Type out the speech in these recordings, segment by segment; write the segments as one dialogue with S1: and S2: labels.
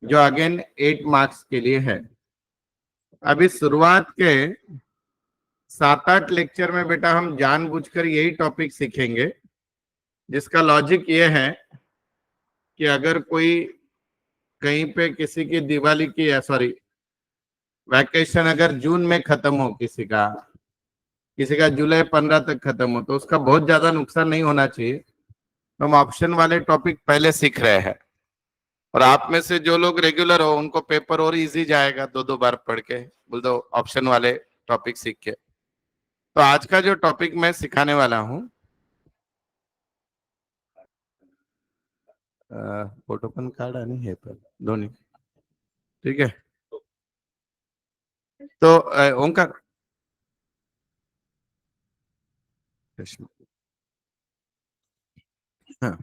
S1: जो again 8 marks के लिए है। अभी शुरुआत के 7-8 लेक्चर में बेटा हम जानबूझकर यही टॉपिक सीखेंगे, जिसका लॉजिक ये है कि अगर कोई कहीं पे किसी की दिवाली की सॉरी वैकेशन अगर जून में खत्म हो, किसी का जुलाई 15 तक खत्म हो, तो उसका बहुत ज्यादा नुकसान नहीं होना चाहिए। तो हम ऑप्शन वाले टॉपिक पहले सीख रहे हैं, और आप में से जो लोग रेगुलर हो उनको पेपर और इजी जाएगा 2-2 बार पढ़ के, बोल दो ऑप्शन वाले टॉपिक सीख के। तो आज का जो टॉपिक मैं सिखाने वाला हूँ, फोटो पण काढा आणि हे पण दोन्ही, ठीक है। तो ओंकार, हाँ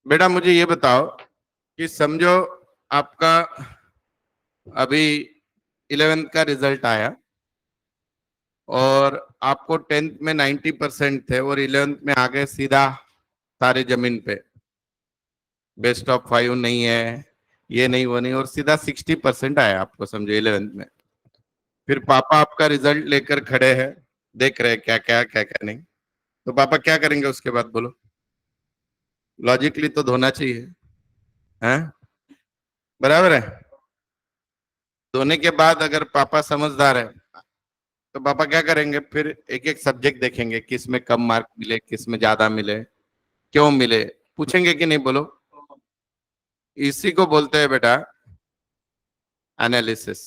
S1: बेटा मुझे ये बताओ कि समझो आपका अभी 11th का रिजल्ट आया और आपको 10th में 90% थे और 11th में आ गए सीधा सारे जमीन पे, बेस्ट ऑफ 5 नहीं है, ये नहीं वो नहीं, और सीधा 60% आया आपको, समझो 11th में। फिर पापा आपका रिजल्ट लेकर खड़े हैं, देख रहे हैं क्या क्या क्या क्या नहीं, तो पापा क्या करेंगे उसके बाद बोलो? लॉजिकली तो धोना चाहिए, हैं? बराबर है। धोने के बाद अगर पापा समझदार है तो पापा क्या करेंगे, फिर एक एक सब्जेक्ट देखेंगे, किस में कम मार्क मिले, किस में ज्यादा मिले, क्यों मिले, पूछेंगे कि नहीं बोलो? इसी को बोलते हैं बेटा एनालिसिस।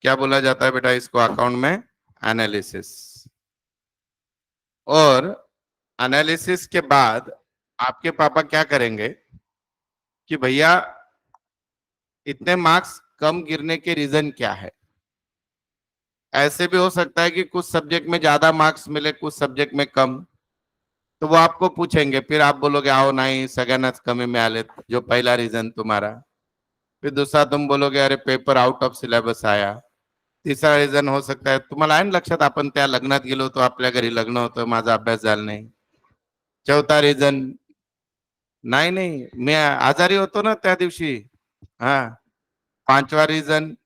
S1: क्या बोला जाता है बेटा इसको अकाउंट में? एनालिसिस। और एनालिसिस के बाद आपके पापा क्या करेंगे कि भैया इतने मार्क्स कम गिरने के रीजन क्या है। ऐसे भी हो सकता है कि कुछ सब्जेक्ट में ज्यादा मार्क्स मिले, कुछ सब्जेक्ट में कम, तो वो आपको पूछेंगे, फिर आप बोलोगे आओ नहीं सगळ्यांनाच कमी मिळाले, जो पहला रीजन तुम्हारा। फिर दूसरा तुम बोलोगे अरे पेपर आउट ऑफ सिलेबस आया। तिसरा रीजन हो सकता है, तुम्हाला आहे ना लक्षात, आपण त्या लग्नात गेलो होतो, आपल्या घरी लग्न होतं, माझा अभ्यास झाला नाही। चौथा रीजन, नाही नाही मी आजारी होतो ना त्या दिवशी, हाँ। पांचवा रीजन,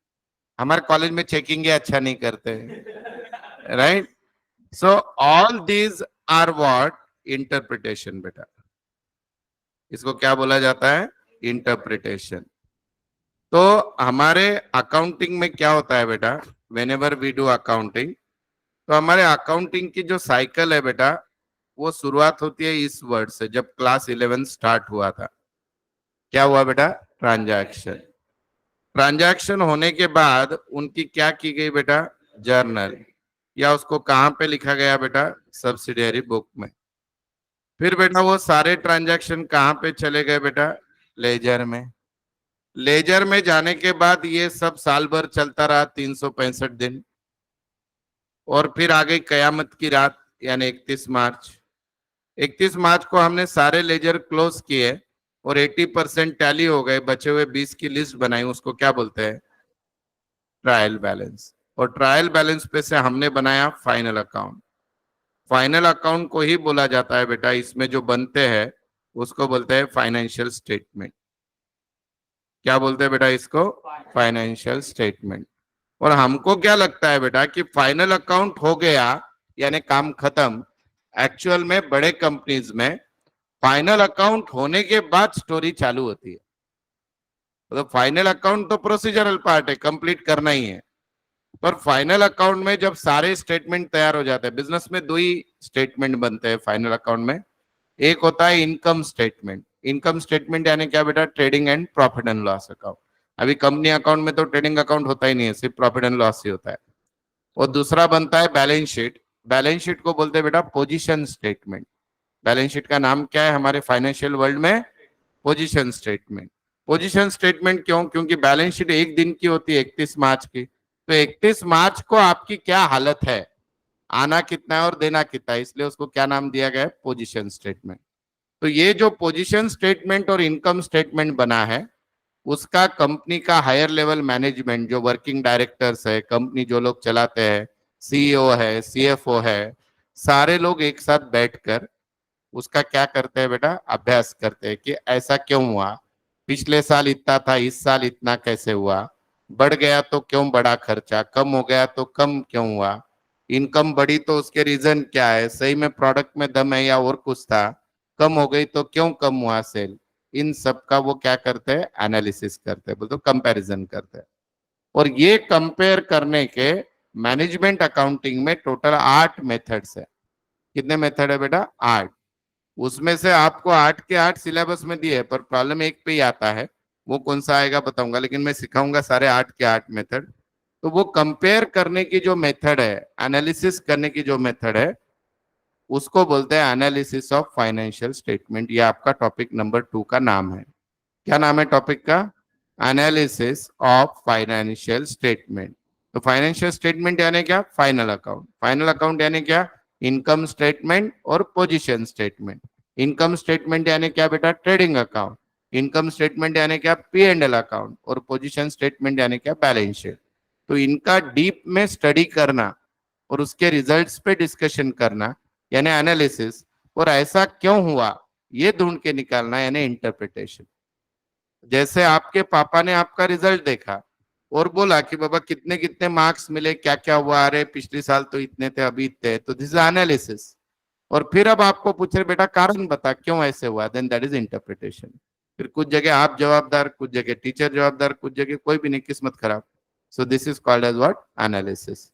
S1: हमारे कॉलेज में चेकिंग अच्छा नहीं करते, right. So all these are what? Interpretation बेटा। इसको क्या बोला जाता है? इंटरप्रिटेशन। तो हमारे अकाउंटिंग में क्या होता है बेटा, whenever we do accounting, तो हमारे अकाउंटिंग की जो साइकिल है बेटा, वो शुरुआत होती है इस वर्ड से। जब क्लास 11 स्टार्ट हुआ था, क्या हुआ बेटा? ट्रांजैक्शन। ट्रांजैक्शन होने के बाद उनकी क्या की गई बेटा? जर्नल, या उसको कहां पे लिखा गया बेटा? सब्सिडियरी बुक में। फिर बेटा वो सारे ट्रांजैक्शन कहां पे चले गए बेटा? लेजर में। लेजर में जाने के बाद ये सब साल भर चलता रहा, 365 दिन। और फिर आ गई कयामत की रात, यानी 31 मार्च। 31 मार्च को हमने सारे लेजर क्लोज किए और 80% टैली हो गए, बचे हुए 20 की लिस्ट बनाई, उसको क्या बोलते हैं? Trial balance. और ट्रायल बैलेंस पे से हमने बनाया फाइनल अकाउंट। फाइनल अकाउंट को ही बोला जाता है बेटा, इसमें जो बनते हैं उसको बोलते हैं फाइनेंशियल स्टेटमेंट। क्या बोलते हैं बेटा इसको? Financial statement. और हमको क्या लगता है बेटा कि फाइनल अकाउंट हो गया यानी काम खत्म। एक्चुअल में बड़े कंपनीज में फाइनल अकाउंट होने के बाद स्टोरी चालू होती है। तो फाइनल अकाउंट तो प्रोसीजरल पार्ट है, कंप्लीट करना ही है। पर फाइनल अकाउंट में जब सारे स्टेटमेंट तैयार हो जाते हैं, बिजनेस में 2 ही स्टेटमेंट बनते हैं फाइनल अकाउंट में। एक होता है इनकम स्टेटमेंट। इनकम स्टेटमेंट यानी क्या बेटा? Trading and profit and loss account. अभी कंपनी अकाउंट में तो ट्रेडिंग अकाउंट होता ही नहीं है, सिर्फ प्रॉफिट एंड लॉस ही होता है। और दूसरा बनता है बैलेंस शीट। बैलेंस शीट को बोलते हैं बेटा पोजीशन स्टेटमेंट। बैलेंस शीट का नाम क्या है हमारे फाइनेंशियल वर्ल्ड में? Position statement. पोजीशन स्टेटमेंट क्यों? क्योंकि बैलेंस शीट एक दिन की होती है, 31 मार्च की। तो 31 मार्च को आपकी क्या हालत है, आना कितना है और देना कितना है, इसलिए उसको क्या नाम दिया गया है? Position statement. तो ये जो पोजीशन स्टेटमेंट और इनकम स्टेटमेंट बना है, उसका कंपनी का हायर लेवल मैनेजमेंट, जो वर्किंग डायरेक्टर्स है, कंपनी जो लोग चलाते हैं, सीईओ है, सीएफओ है, सारे लोग एक साथ बैठकर उसका क्या करते हैं बेटा, अभ्यास करते हैं कि ऐसा क्यों हुआ, पिछले साल इतना था इस साल इतना कैसे हुआ, बढ़ गया तो क्यों बढ़ा खर्चा, कम हो गया तो कम क्यों हुआ, इनकम बढ़ी तो उसके रीजन क्या है, सही में प्रोडक्ट में दम है या और कुछ था, कम हो गई तो क्यों कम हुआ सेल। इन सब का वो क्या करते हैं, एनालिसिस करते हैं, बोलते कंपैरिजन करते हैं। और ये कंपेयर करने के मैनेजमेंट अकाउंटिंग में टोटल 8 मेथड्स है। कितने मेथड है बेटा, 8। उसमें से आपको 8 के 8 सिलेबस में दिए है, पर प्रॉब्लम एक पे ही आता है, वो कौन सा आएगा बताऊंगा, लेकिन मैं सिखाऊंगा सारे 8 के 8 मेथड। तो वो कंपेयर करने की जो मेथड है, एनालिसिस करने की जो मेथड है, उसको बोलते हैं एनालिसिस ऑफ फाइनेंशियल स्टेटमेंट। ये आपका टॉपिक नंबर 2 का नाम है। क्या नाम है टॉपिक का, एनालिसिस ऑफ फाइनेंशियल स्टेटमेंट। तो फाइनेंशियल स्टेटमेंट यानी क्या, फाइनल अकाउंट। फाइनल अकाउंट यानी क्या, इनकम स्टेटमेंट और पोजीशन स्टेटमेंट। इनकम स्टेटमेंट यानी क्या बेटा, ट्रेडिंग अकाउंट। इनकम स्टेटमेंट यानी क्या, P&L अकाउंट। और पोजीशन स्टेटमेंट यानी क्या, बैलेंस शीट। तो इनका डीप में स्टडी करना और उसके रिजल्ट्स पे डिस्कशन करना यानी एनालिसिस, और ऐसा क्यों हुआ ये ढूंढ के निकालना यानी इंटरप्रिटेशन। जैसे आपके पापा ने आपका रिजल्ट देखा और बोला कि बाबा कितने कितने मार्क्स मिले, क्या क्या हुआ, अरे पिछले साल तो इतने थे अभी इतने, तो दिस इज एनालिसिस। और फिर अब आपको पूछ रहे बेटा कारण बता क्यों ऐसे हुआ, देन दैट इज इंटरप्रिटेशन। फिर कुछ जगह आप जवाबदार, कुछ जगह टीचर जवाबदार, कुछ जगह कोई भी नहीं, किस्मत खराब। So this is called as what, analysis.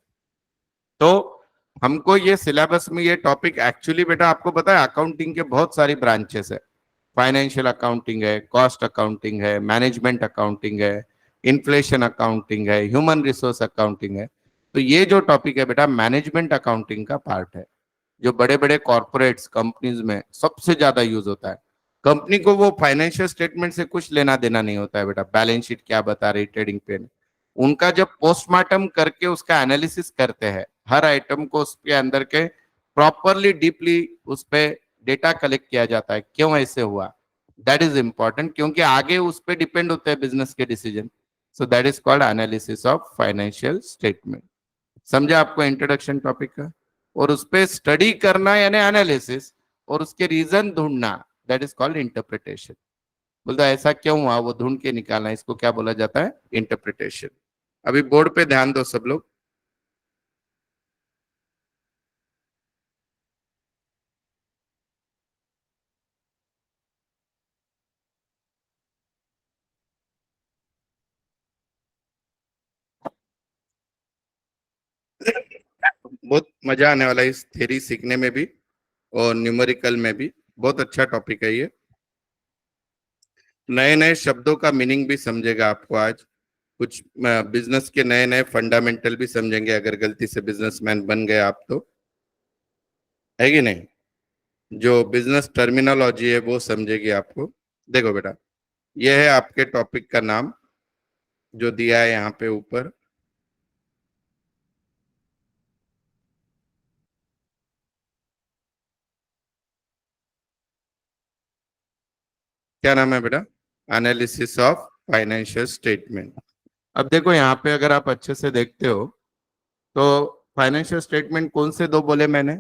S1: तो हमको ये सिलेबस में ये टॉपिक एक्चुअली बेटा आपको पता है, अकाउंटिंग के बहुत सारी ब्रांचेस है। फाइनेंशियल अकाउंटिंग है, कॉस्ट अकाउंटिंग है, मैनेजमेंट अकाउंटिंग है, इन्फ्लेशन अकाउंटिंग है, ह्यूमन रिसोर्स अकाउंटिंग है। तो ये जो टॉपिक है बेटा मैनेजमेंट अकाउंटिंग का पार्ट है, जो बड़े बड़े कॉर्पोरेट्स कंपनीज में सबसे ज्यादा यूज होता है। कंपनी को वो फाइनेंशियल स्टेटमेंट से कुछ लेना देना नहीं होता है बेटा, बैलेंस शीट क्या बता रही, ट्रेडिंग पे। उनका जब पोस्टमार्टम करके उसका एनालिसिस करते हैं, हर आइटम को उसके अंदर के प्रॉपरली डीपली उस पे डेटा कलेक्ट किया जाता है, क्यों ऐसे हुआ, दैट इज इंपॉर्टेंट, क्योंकि आगे उस पे डिपेंड होते हैं बिजनेस के decision. So that is called analysis of financial statement. समझा आपको इंट्रोडक्शन टॉपिक का। और उस पे स्टडी करना यानी एनालिसिस, और उसके रीजन ढूंढना, दैट इज कॉल्ड इंटरप्रिटेशन। बोलता है ऐसा क्यों हुआ वो ढूंढ के निकालना, इसको क्या बोला जाता है, इंटरप्रिटेशन। अभी बोर्ड पे ध्यान दो सब लोग। बहुत मजा आने वाला है इस थ्योरी सीखने में भी और न्यूमेरिकल में भी। बहुत अच्छा टॉपिक है ये। नए नए शब्दों का मीनिंग भी समझेगा आपको आज। कुछ बिजनेस के नए नए फंडामेंटल भी समझेंगे, अगर गलती से बिजनेसमैन बन गए आप तो, है कि नहीं। जो बिजनेस टर्मिनोलॉजी है वो समझेगी आपको। देखो बेटा, ये है आपके टॉपिक का नाम जो दिया है यहाँ पे ऊपर। क्या नाम है बेटा, एनालिसिस ऑफ फाइनेंशियल स्टेटमेंट। अब देखो यहाँ पे अगर आप अच्छे से देखते हो तो फाइनेंशियल स्टेटमेंट कौन से दो बोले मैंने,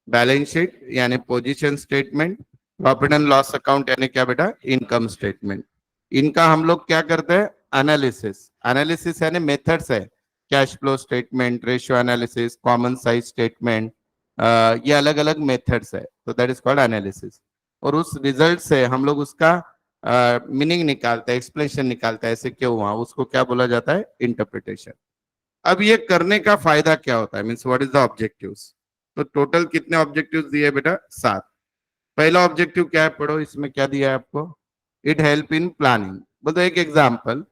S1: बैलेंस शीट यानी position statement, profit and loss account यानी क्या बेटा, इनकम स्टेटमेंट। इनका हम लोग क्या करते हैं, एनालिसिस। एनालिसिस यानी मेथड्स है, cash flow statement, ratio analysis, common size statement, ये अलग अलग मेथड्स है, तो दैट इज कॉल्ड एनालिसिस। और उस रिजल्ट से हम लोग उसका मीनिंग निकालते हैं, एक्सप्लेनेशन निकालते हैं, ऐसे क्यों हुआ, उसको क्या बोला जाता है, इंटरप्रिटेशन। अब ये करने का फायदा क्या होता है, means what is the objectives. तो टोटल कितने ऑब्जेक्टिव्स दिए बेटा, 7। पहला ऑब्जेक्टिव क्या है, पढ़ो इसमें क्या दिया है आपको, इट हेल्प इन प्लानिंग। बोलते एक एग्जांपल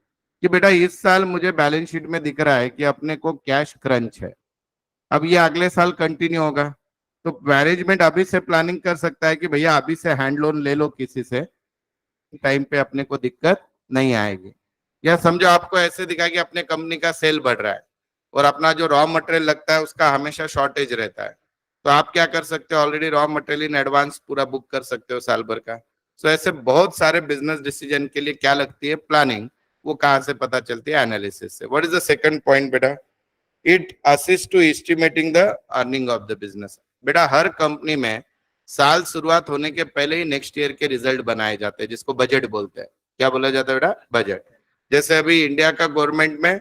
S1: कि बेटा इस साल मुझे बैलेंस शीट में दिख रहा है कि अपने को कैश क्रंच है, अब ये अगले साल कंटिन्यू होगा। तो मैनेजमेंट अभी से प्लानिंग कर सकता है कि भैया अभी से हैंड लोन ले लो किसी से, टाइम पे अपने को दिक्कत नहीं आएगी। या समझो आपको ऐसे दिखा कि अपने कंपनी का सेल बढ़ रहा है और अपना जो रॉ मटेरियल लगता है उसका हमेशा शॉर्टेज रहता है, तो आप क्या कर सकते हो, already raw material in advance पूरा बुक कर सकते हो साल भर का। सो ऐसे बहुत सारे बिजनेस डिसीजन के लिए क्या लगती है, प्लानिंग। वो कहाँ से पता चलती है, एनालिसिस से। What is the second point बेटा, it assist to estimating the earning of the business. बेटा हर कंपनी में साल शुरुआत होने के पहले ही नेक्स्ट ईयर के रिजल्ट बनाए जाते हैं, जिसको बजट बोलते हैं। क्या बोला जाता है बेटा? बजट। जैसे अभी इंडिया का गवर्नमेंट में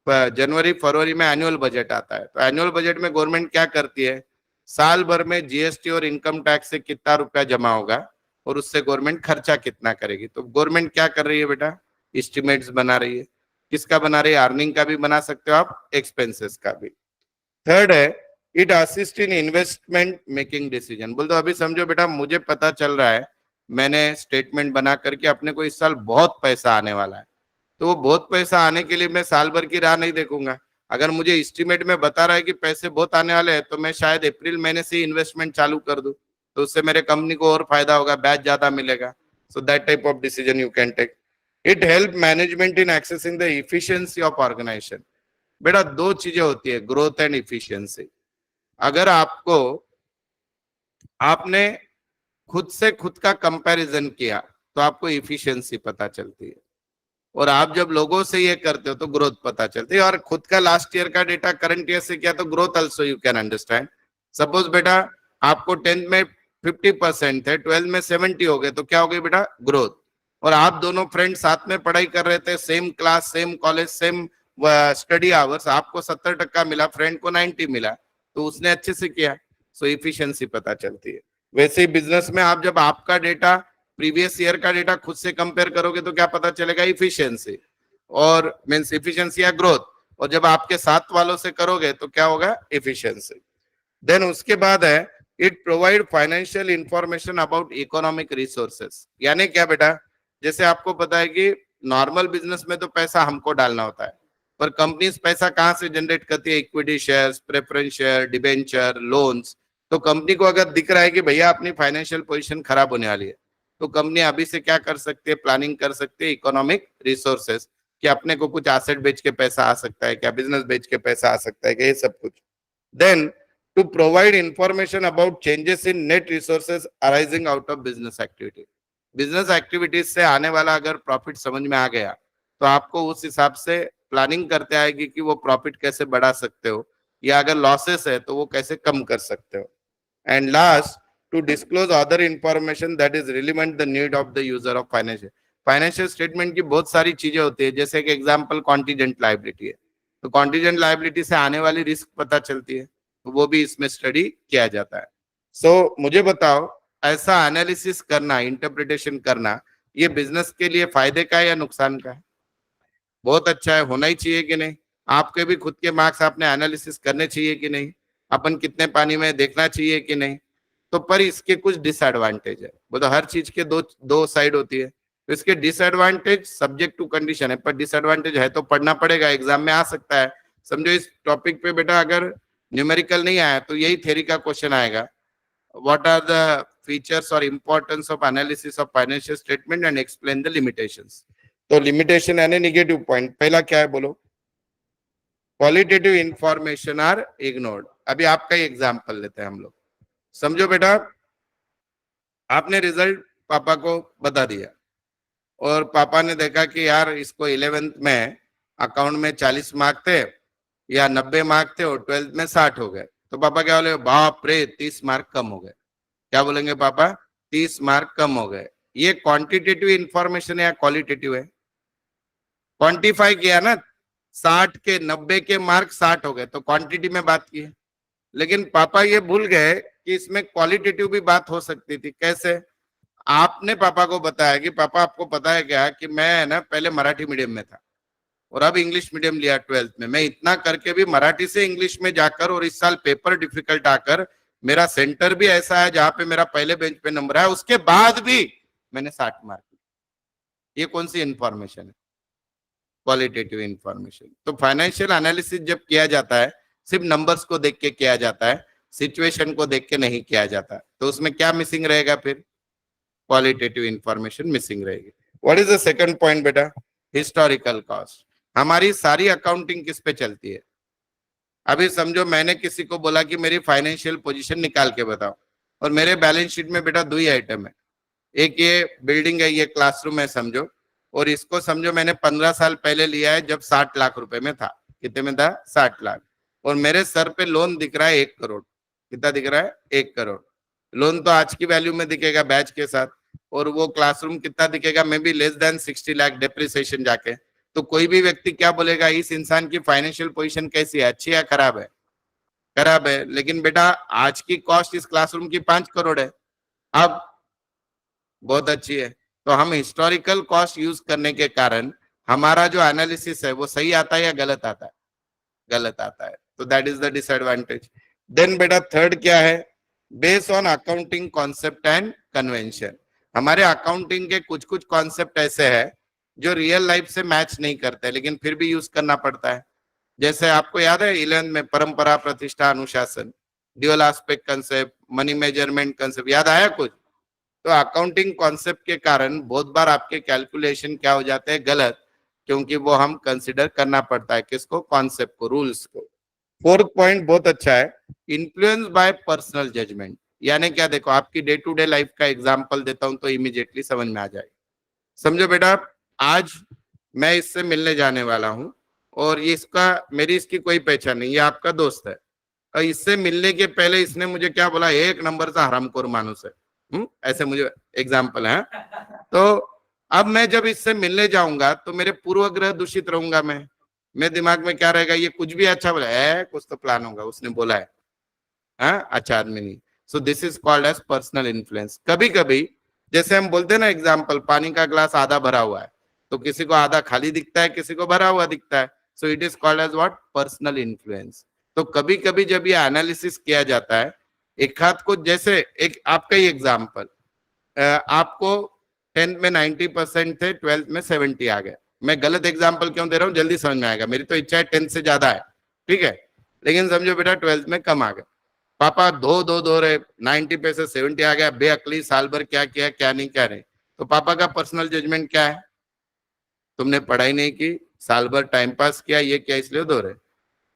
S1: जनवरी फरवरी में एनुअल बजट आता है, तो एनुअल बजट में गवर्नमेंट क्या करती है, साल भर में जीएसटी और इनकम टैक्स से कितना रुपया जमा होगा और उससे गवर्नमेंट खर्चा कितना करेगी। तो गवर्नमेंट क्या कर रही है बेटा? एस्टिमेट्स बना रही है। किसका बना रही है? अर्निंग का भी बना सकते हो आप, एक्सपेंसेस का भी। थर्ड है, it assist in investment making decision. बोल दो अभी समझो बेटा, मुझे पता चल रहा है, मैंने स्टेटमेंट बना करके अपने को इस साल बहुत पैसा आने वाला है, तो वो बहुत पैसा आने के लिए मैं साल भर की राह नहीं देखूंगा। अगर मुझे एस्टिमेट में बता रहा है कि पैसे बहुत आने वाले हैं, तो मैं शायद अप्रैल महीने से इन्वेस्टमेंट चालू कर दूं, तो उससे मेरे कंपनी को और फायदा होगा, ब्याज ज्यादा मिलेगा। So that type of decision you can take. It help management in accessing the efficiency of organisation. बेटा दो चीजें होती है, ग्रोथ एंड इफिशियंसी। अगर आपको, आपने खुद से खुद का कंपैरिजन किया तो आपको इफिशियंसी पता चलती है, और आप जब लोगों से ये करते हो तो ग्रोथ पता चलती है। और खुद का लास्ट ईयर का डेटा करंट ईयर से किया तो growth also you can understand. Suppose बेटा आपको 10th में 50% थे, 12th में 70 हो गए, तो क्या हो गई बेटा? ग्रोथ। और आप दोनों फ्रेंड साथ में पढ़ाई कर रहे थे, same class, same college, same study hours, आपको 70% मिला, फ्रेंड को 90 मिला, तो उसने अच्छे से किया, सो इफिशियंसी पता चलती है। वैसे ही बिजनेस में आप जब आपका डेटा, प्रीवियस ईयर का डेटा खुद से कंपेयर करोगे तो क्या पता चलेगा? इफिशियंसी, और मींस इफिशियंसी या ग्रोथ। और जब आपके साथ वालों से करोगे तो क्या होगा? इफिशियंसी। देन उसके बाद है, it provide financial information about economic resources. यानी क्या बेटा? जैसे आपको पता है कि नॉर्मल बिजनेस में तो पैसा हमको डालना होता है, पर कंपनीज पैसा कहाँ से जनरेट करती है? Equity shares, preference share, debenture, loans. तो कंपनी को अगर दिख रहा है कि भैया अपनी फाइनेंशियल पोजीशन खराब होने वाली है, तो कंपनी अभी से क्या कर सकती है? प्लानिंग कर सकती है इकोनॉमिक रिसोर्सेस, कि अपने को कुछ एसेट बेच के पैसा आ सकता है क्या, बिजनेस बेच के पैसा आ सकता है क्या, ये सब कुछ। Then to provide information about changes in net resources arising out of business activity. Business activities से आने वाला अगर प्रॉफिट समझ में आ गया, तो आपको उस हिसाब से प्लानिंग करते आएगी कि वो प्रॉफिट कैसे बढ़ा सकते हो, या अगर लॉसेस है तो वो कैसे कम कर सकते हो। And last, to disclose other information that is relevant the need of the user of financial। Financial statement की बहुत सारी चीजें होती है, जैसे कि एग्जांपल कॉन्टीजेंट लायबिलिटी है, तो कॉन्टीजेंट लायबिलिटी से आने वाली रिस्क पता चलती है, तो वो भी इसमें स्टडी किया जाता है। मुझे बताओ, ऐसा एनालिसिस करना, इंटरप्रिटेशन करना, ये बिजनेस के लिए फायदे का है या नुकसान का है? बहुत अच्छा है, होना ही चाहिए कि नहीं? आपके भी खुद के मार्क्स आपने एनालिसिस करने चाहिए कि नहीं? अपन कितने पानी में देखना चाहिए कि नहीं? तो पर इसके कुछ डिसएडवांटेज है, वो तो हर चीज के दो दो साइड होती है। तो इसके डिसएडवांटेज सब्जेक्ट टू कंडीशन है, पर डिसएडवांटेज है तो पढ़ना पड़ेगा, एग्जाम में आ सकता है। समझो इस टॉपिक पे बेटा अगर न्यूमेरिकल नहीं आया तो यही थ्योरी का क्वेश्चन आएगा, व्हाट आर द फीचर्स और importance of analysis of financial statement and explain the limitations. तो लिमिटेशन यानी निगेटिव पॉइंट, पहला क्या है बोलो? Qualitative information are ignored. अभी आपका ही एग्जाम्पल लेते हैं हम लोग। समझो बेटा आपने रिजल्ट पापा को बता दिया, और पापा ने देखा कि यार इसको 11th में अकाउंट में 40 मार्क थे या 90 मार्क थे, और 12th में 60 हो गए, तो पापा क्या बोले? बाप रे, 30 मार्क कम हो गए। क्या बोलेंगे पापा? 30 मार्क कम हो गए। ये क्वांटिटेटिव इंफॉर्मेशन है या क्वालिटेटिव है? क्वांटिफाई किया ना, 60 के 90 के मार्क 60 हो गए, तो क्वांटिटी में बात की है। लेकिन पापा ये भूल गए कि इसमें क्वालिटेटिव भी बात हो सकती थी। कैसे? आपने पापा को बताया कि पापा आपको पता है क्या कि मैं ना पहले मराठी मीडियम में था और अब इंग्लिश मीडियम लिया 12th में, मैं इतना करके भी मराठी से इंग्लिश में जाकर और इस साल पेपर डिफिकल्ट आकर मेरा सेंटर भी ऐसा है जहां पे मेरा पहले बेंच पे नंबर है, उसके बाद भी मैंने 60 मार्क। ये कौन सी इंफॉर्मेशन है? Qualitative information. तो फाइनेंशियल एनालिसिस जब किया जाता है, सिर्फ नंबर्स को देख के किया जाता है, सिचुएशन को देख के नहीं किया जाता, तो उसमें क्या मिसिंग रहेगा? फिर क्वालिटेटिव इंफॉर्मेशन मिसिंग रहेगी। What is the second point बेटा? Historical cost. हमारी सारी अकाउंटिंग किस पे चलती है? अभी समझो मैंने किसी को बोला कि मेरी फाइनेंशियल पोजीशन निकाल के बताओ, और मेरे बैलेंस शीट में बेटा दो ही आइटम है, एक ये बिल्डिंग है, ये क्लासरूम है समझो, और इसको समझो मैंने 15 साल पहले लिया है जब 60 लाख रुपए में था। कितने में था? 60 लाख। और मेरे सर पे लोन दिख रहा है 1 करोड़। कितना दिख रहा है? 1 करोड़। लोन तो आज की वैल्यू में दिखेगा बैच के साथ, और वो क्लासरूम कितना दिखेगा, may be less than 60 lakh depreciation जाके। तो कोई भी व्यक्ति क्या बोलेगा, इस इंसान की फाइनेंशियल पोजीशन कैसी है, अच्छी है खराब है? खराब है। लेकिन बेटा आज की कॉस्ट इस क्लासरूम की 5 करोड़ है, अब बहुत अच्छी है। तो हम हिस्टोरिकल कॉस्ट यूज करने के कारण हमारा जो एनालिसिस है वो सही आता है या गलत आता है? गलत आता है। तो दैट इज द डिसएडवांटेज। देन बेटा थर्ड क्या है, based on accounting concept and convention. हमारे अकाउंटिंग के कुछ कुछ कॉन्सेप्ट ऐसे हैं जो रियल लाइफ से मैच नहीं करते, लेकिन फिर भी यूज करना पड़ता है। जैसे आपको याद है 11th में परंपरा, प्रतिष्ठा, अनुशासन, dual aspect concept, money measurement concept, याद आया कुछ? तो अकाउंटिंग कॉन्सेप्ट के कारण बहुत बार आपके कैलकुलेशन क्या हो जाते हैं, गलत, क्योंकि वो हम कंसिडर करना पड़ता है किसको, कॉन्सेप्ट को, रूल्स को। फोर्थ पॉइंट बहुत अच्छा है, इन्फ्लुएंस बाय पर्सनल जजमेंट। यानी क्या, देखो आपकी डे टू डे लाइफ का एग्जांपल देता हूं तो इमीडिएटली समझ में आ जाए। समझो बेटा, आज मैं इससे मिलने जाने वाला हूं, और ये इसका, मेरी इसकी कोई पहचान नहीं, ये आपका दोस्त है, और इससे मिलने के पहले इसने मुझे क्या बोला, एक नंबर से हरामखोर मानुस है, ऐसे मुझे एग्जाम्पल है। तो अब मैं जब इससे मिलने जाऊंगा तो मेरे पूर्व ग्रह दूषित रहूंगा मैं, मेरे दिमाग में क्या रहेगा, ये कुछ भी अच्छा बोला है, कुछ तो प्लान होगा, उसने बोला है, हाँ अच्छा आदमी नहीं। So this is called as personal influence. कभी कभी जैसे हम बोलते हैं ना, एग्जाम्पल, पानी का ग्लास आधा भरा हुआ है, तो किसी को आधा खाली दिखता है, किसी को भरा हुआ दिखता है। So it is called as what, personal influence. तो कभी कभी जब ये एनालिसिस किया जाता है, एक हाथ को, जैसे एक आपका ही एग्जाम्पल, आपको 10th में 90% थे, 12th में 70 आ गए। मैं गलत एग्जाम्पल क्यों दे रहा हूँ, जल्दी समझ में आएगा। मेरी तो इच्छा है 10th से ज्यादा है, ठीक है, लेकिन समझो बेटा 12th में कम आ गए। पापा दो दो दो रहे, 90 पे से 70 आ गया, बेअकली, साल भर क्या किया क्या नहीं क्या नहीं। तो पापा का पर्सनल जजमेंट क्या है, तुमने पढ़ाई नहीं की, साल भर टाइम पास किया, ये क्या, इसलिए दो रहे।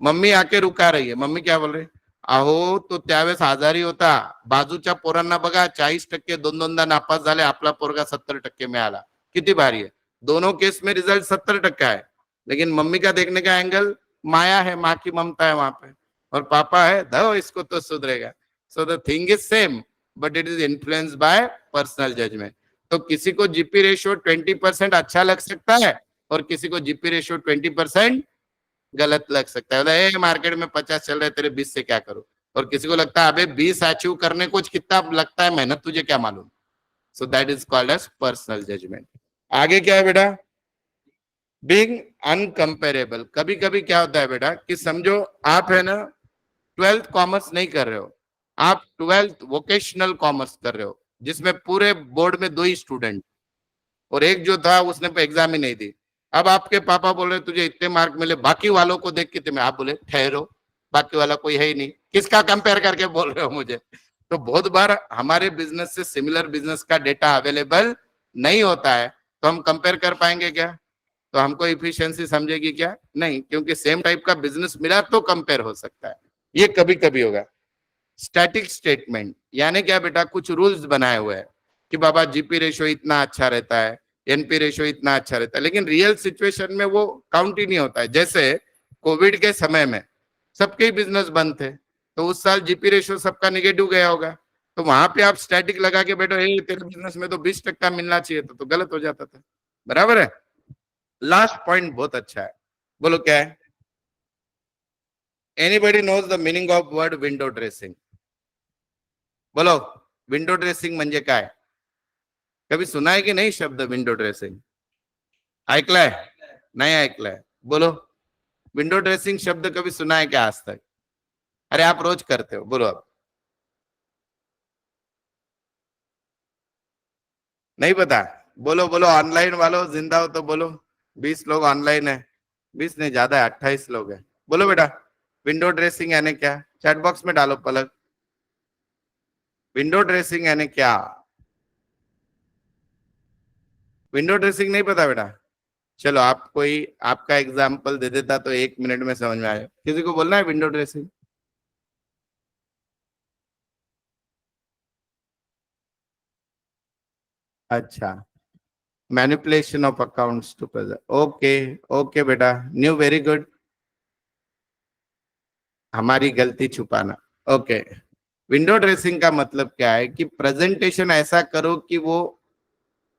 S1: मम्मी आके रुका रही है, मम्मी क्या बोल रही, अहो तो त्यावेळेस आजारी होता, बाजूच्या पोरांना बघा 40% दोन दोनदा नापास झाले, आपला पोरगा 70% मिळाला, किती भारी है। दोनों केस में रिजल्ट 70% है, लेकिन मम्मी का देखने का एंगल, माया है, माँ की ममता है वहां पे, और पापा है दो इसको तो सुधरेगा। So the thing is same, but it is influence by personal judgement. तो किसी को जीपी रेशियो 20% अच्छा लग सकता है, और किसी को जीपी रेशियो 20% गलत लग सकता है। ए, मार्केट में 50 चल रहे, तेरे 20 से क्या करूं? और किसी को लगता है अबे 20 अचीव करने को कितना लगता है मेहनत, तुझे क्या मालूम? So that is called as personal judgement. आगे क्या है बेटा, बीइंग अनकंपेरेबल। कभी कभी क्या होता है बेटा कि समझो आप है ना 12th कॉमर्स नहीं कर रहे हो, आप 12th वोकेशनल कॉमर्स कर रहे हो, जिसमें पूरे बोर्ड में 2 ही स्टूडेंट, और एक जो था उसने एग्जाम ही नहीं दी। अब आपके पापा बोल रहे तुझे इतने मार्क मिले, बाकी वालों को देख के तुम्हें, आप बोले ठहरो, बाकी वाला कोई है ही नहीं, किसका कंपेयर करके बोल रहे हो मुझे? तो बहुत बार हमारे बिजनेस से सिमिलर बिजनेस का डेटा अवेलेबल नहीं होता है, तो हम कंपेयर कर पाएंगे क्या? तो हमको इफिशियंसी समझेगी क्या? नहीं, क्योंकि सेम टाइप का बिजनेस मिला तो कंपेयर हो सकता है, ये कभी कभी होगा। स्टैटिक स्टेटमेंट यानी क्या बेटा, कुछ रूल्स बनाए हुए हैं कि बाबा जीपी रेशियो इतना अच्छा रहता है, एनपी रेशियो इतना अच्छा रहता है, लेकिन रियल सिचुएशन में वो काउंट ही नहीं होता है। जैसे कोविड के समय में सबके ही बिजनेस बंद थे, तो उस साल जीपी रेशियो सबका निगेटिव गया होगा, तो वहां पे आप स्टैटिक लगा के बैठो, तेरे बिजनेस में तो 20% मिलना चाहिए था, तो गलत हो जाता था। बराबर है। लास्ट पॉइंट बहुत अच्छा है, बोलो क्या है? Anybody knows the meaning of word window dressing? बोलो, विंडो ड्रेसिंग म्हणजे काय? कभी सुना है की नहीं शब्द विंडो ड्रेसिंग? ऐकलाय? नहीं ऐकलाय? बोलो, विंडो ड्रेसिंग शब्द कभी सुना है क्या आज तक? अरे आप रोज करते हो, बोलो आप। नहीं पता? बोलो बोलो, ऑनलाइन वालों जिंदा हो तो बोलो। 20 लोग ऑनलाइन है, 20 नहीं ज्यादा है, 28 लोग है। बोलो बेटा, विंडो ड्रेसिंग यानी क्या? चैट बॉक्स में डालो पलक, विंडो ड्रेसिंग यानी क्या? विंडो ड्रेसिंग नहीं पता बेटा? चलो आप कोई आपका एग्जाम्पल दे देता तो 1 मिनट में समझ में आया। किसी को बोलना है विंडो ड्रेसिंग? अच्छा, manipulation of accounts to present, okay. Okay बेटा, न्यू, वेरी गुड। हमारी गलती छुपाना, ओके। विंडो ड्रेसिंग का मतलब क्या है कि प्रेजेंटेशन ऐसा करो कि वो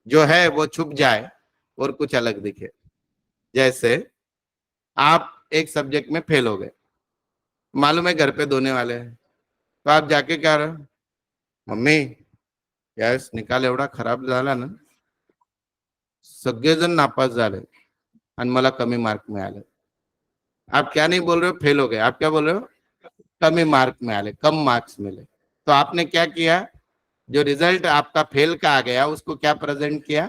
S1: जो है वो छुप जाए और कुछ अलग दिखे। जैसे आप एक सब्जेक्ट में फेल हो गए, मालूम है घर पे धोने वाले हैं, तो आप जाके क्या रहे हो, मम्मी गॅस निकाल एवढा खराब झाला ना, सगळेजण नापास झाले आणि मला कमी मार्क मिळाले। आप क्या नहीं बोल रहे हो फेल हो गए, आप क्या बोल रहे हो कमी मार्क मिले, कम मार्क्स मिले। तो आपने क्या किया, जो रिजल्ट आपका फेल का आ गया उसको क्या प्रेजेंट किया,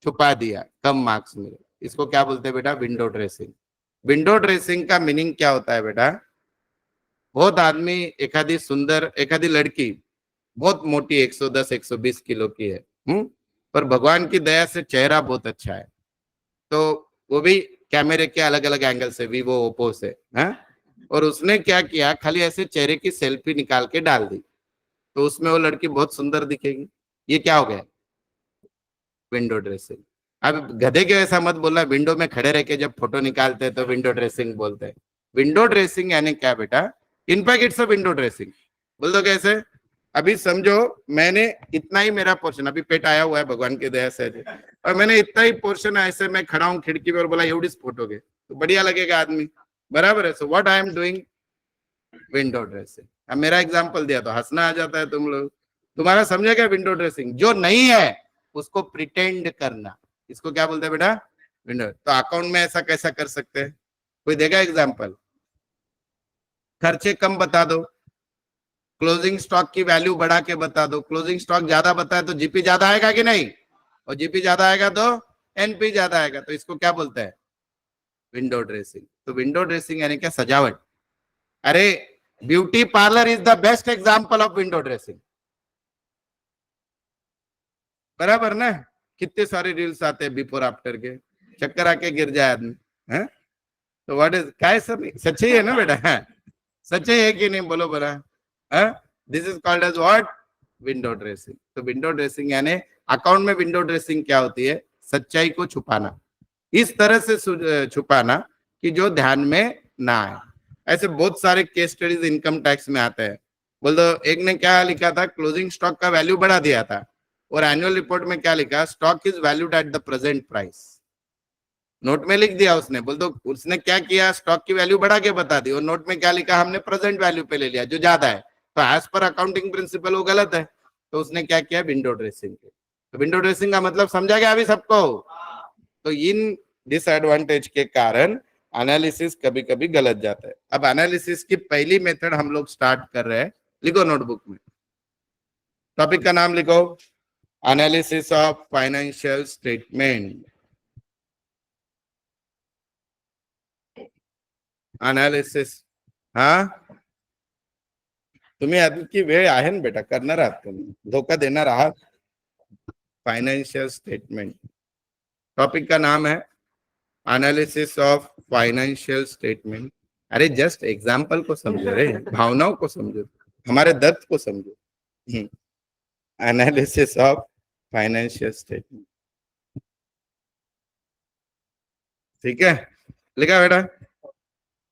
S1: छुपा दिया, कम मार्क्स मिले। इसको क्या बोलते हैं बेटा, विंडो ड्रेसिंग। विंडो ड्रेसिंग का मीनिंग क्या होता है बेटा, बहुत आदमी, एखादी सुंदर एखादी लड़की बहुत मोटी 110 120 किलो की है, पर भगवान की दया से चेहरा बहुत अच्छा है, तो वो भी कैमरे के अलग अलग एंगल से, वीवो ओप्पो से, हैं? और उसने क्या किया, खाली ऐसे चेहरे की सेल्फी निकाल के डाल दी, तो उसमें वो लड़की बहुत सुंदर दिखेगी। ये क्या हो गया, विंडो ड्रेसिंग। अब गधे के वैसा मत बोलना, विंडो में खड़े रह के जब फोटो निकालते हैं तो विंडो ड्रेसिंग बोलते हैं। विंडो ड्रेसिंग यानी क्या बेटा, in fact it's a window dressing. बोल दो कैसे, अभी समझो मैंने इतना ही मेरा पोर्शन, अभी पेट आया हुआ है भगवान की दया से, और मैंने इतना ही पोर्शन ऐसे मैं खड़ा हूँ खिड़की में और बोला एवढीच फोटो घे, तो बढ़िया लगेगा आदमी, बराबर है। So what I am doing, window dressing. अब मेरा एग्जांपल दिया तो हंसना आ जाता है तुम लोग, तुम्हारा समझे क्या विंडो ड्रेसिंग, जो नहीं है उसको प्रिटेंड करना, इसको क्या बोलते हैं बेटा, विंडो। तो अकाउंट में ऐसा कैसा कर सकते हैं, कोई देगा एग्जांपल, खर्चे कम बता दो, क्लोजिंग स्टॉक की वैल्यू बढ़ा के बता दो। क्लोजिंग स्टॉक ज्यादा बताए तो जीपी ज्यादा आएगा कि नहीं, और जीपी ज्यादा आएगा तो एनपी ज्यादा आएगा, तो इसको क्या बोलते हैं, विंडो ड्रेसिंग। तो विंडो ड्रेसिंग यानी क्या, सजावट। अरे beauty parlour is the best example of window dressing, बराबर ना। कितने सारे रील्स आते हैं बिफोर आफ्टर के, चक्कर आके गिर जाए आदमी, है? तो व्हाट इज, काय सर सच्चे है ना बेटा, है? सच्चे है कि नहीं बोलो बरा, this is called as what, window dressing. तो विंडो ड्रेसिंग यानी अकाउंट में विंडो ड्रेसिंग क्या होती है, सच्चाई को छुपाना, इस तरह से छुपाना कि जो ध्यान में ना आए। ऐसे बहुत सारे केस स्टडीज इनकम टैक्स में आते हैं। बोल दो, एक ने क्या लिखा था, क्लोजिंग स्टॉक का वैल्यू बढ़ा दिया था, और एनुअल रिपोर्ट में क्या लिखा, stock is valued at the present price, note में लिख दिया उसने। बोल दो उसने क्या किया, स्टॉक की वैल्यू बढ़ा के बता दी, और नोट में क्या लिखा, हमने प्रेजेंट वैल्यू पे ले लिया जो ज्यादा है, तो एज पर अकाउंटिंग प्रिंसिपल वो गलत है। तो उसने क्या किया, विंडो ड्रेसिंग। तो विंडो ड्रेसिंग का मतलब समझा गया अभी सबको। तो इन डिसएडवांटेज के कारण एनालिसिस कभी कभी गलत जाता है। अब एनालिसिस की पहली मेथड हम लोग स्टार्ट कर रहे हैं, लिखो नोटबुक में, टॉपिक का नाम लिखो, analysis of financial statement. Analysis, हाँ तुम्ही आधी वेळ आहे ना बेटा, करणार आहात तुम्ही, धोखा देणार आहात। फाइनेंशियल स्टेटमेंट, टॉपिक का नाम है एनालिसिस ऑफ फाइनेंशियल स्टेटमेंट। अरे जस्ट एग्जाम्पल को समझो रे, भावनाओं को समझो, हमारे दर्द को समझो। एनालिसिस ऑफ फाइनेंशियल स्टेटमेंट, ठीक है, लिखा बेटा,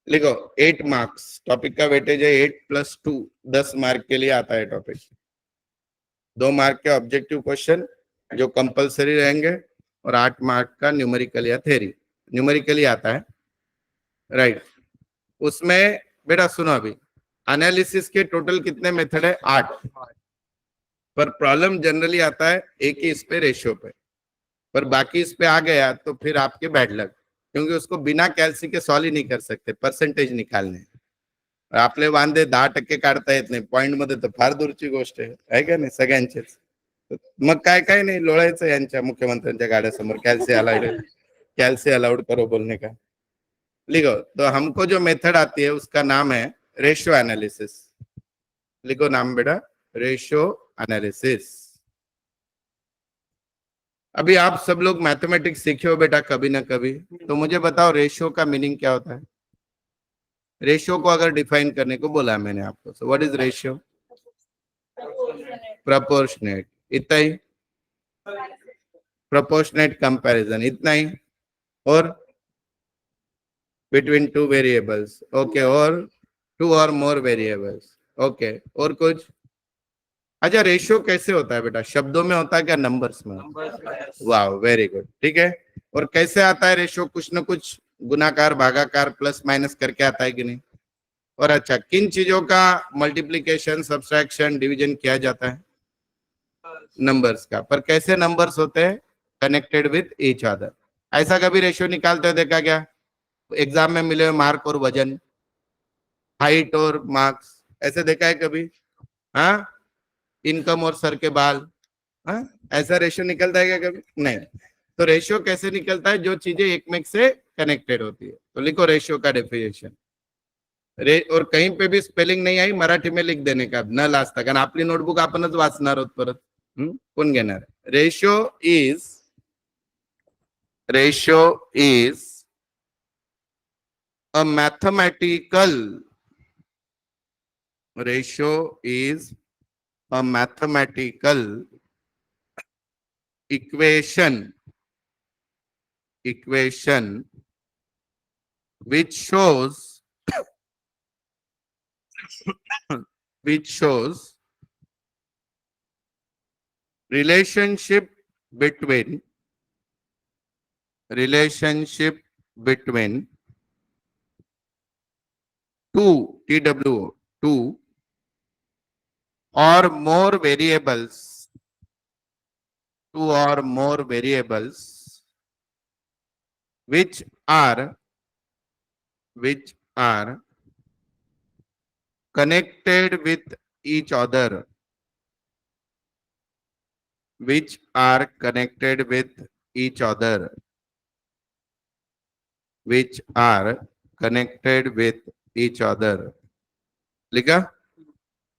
S1: लिखो 8 मार्क्स, टॉपिक का वेटेज है 8+2, 10 मार्क के लिए आता है टॉपिक। 2 मार्क के ऑब्जेक्टिव क्वेश्चन जो कंपलसरी रहेंगे, और 8 मार्क का न्यूमेरिकल या थ्योरी, न्यूमेरिकली आता है, राइट। उसमें बेटा सुनो, अभी एनालिसिस के टोटल कितने मेथड है, 8, पर प्रॉब्लम जनरली आता है एक ही इस पे, रेशियो पे, पर बाकी इस पे आ गया तो फिर आपके बैड लक, क्योंकि उसको बिना कैलसी के सॉल्व ही नहीं कर सकते, परसेंटेज निकालने। आपले वांदे 10% काढता येत नाही पॉइंट मध्ये, तर फार दूरची गोष्ट आहे का नाही सगळ्यांचेच। मग काय काय नाही लोळायचं यांच्या मुख्यमंत्र्यांच्या गाड्यासमोर, कैलसी अलाउड करो बोलने का। लिखो, तो हमको जो मेथड आती है उसका नाम है रेशियो एनालिसिस। लिखो नाम बेटा, रेशियो एनालिसिस। अभी आप सब लोग मैथमेटिक्स सीखे हो बेटा कभी ना कभी, तो मुझे बताओ रेशियो का मीनिंग क्या होता है। रेशियो को अगर डिफाइन करने को बोला मैंने आपको, so what is ratio, proportionate, इतना ही, प्रोपोर्शनेट कंपैरिजन, इतना ही, और बिटवीन टू वेरिएबल्स, ओके, और टू और मोर वेरिएबल्स, ओके, और कुछ? अच्छा, रेशियो कैसे होता है बेटा, शब्दों में होता है क्या नंबर्स में? वाह, वेरी गुड, ठीक है। और कैसे आता है रेशियो? कुछ न कुछ गुणाकार भागाकार प्लस माइनस करके आता है कि नहीं? और अच्छा, किन चीजों का मल्टीप्लीकेशन सब्सट्रैक्शन डिवीजन किया जाता है? नंबर्स का। पर कैसे नंबर्स होते हैं? Connected with each other. ऐसा कभी रेशियो निकालते हुए देखा क्या? एग्जाम में मिले हुए मार्क और वजन, हाइट और मार्क्स, ऐसे देखा है कभी? हाँ, इनकम और सर के बाल, हाँ, ऐसा रेशियो निकलता है क्या कभी? नहीं। तो रेशियो कैसे निकलता है? जो चीजें एक में से कनेक्टेड होती है। तो लिखो रेशियो का डेफिनेशन। और कहीं पे भी स्पेलिंग नहीं आई, मराठी में लिख देने का, न लाजता, कारण आपली नोटबुक आपणच वाचणार आहोत परत. कोण घेणार? Ratio is a mathematical ratio is a mathematical equation which shows which shows relationship between two or more variables, which are connected with each other, which are connected with each other, which are connected with each other. लिखा?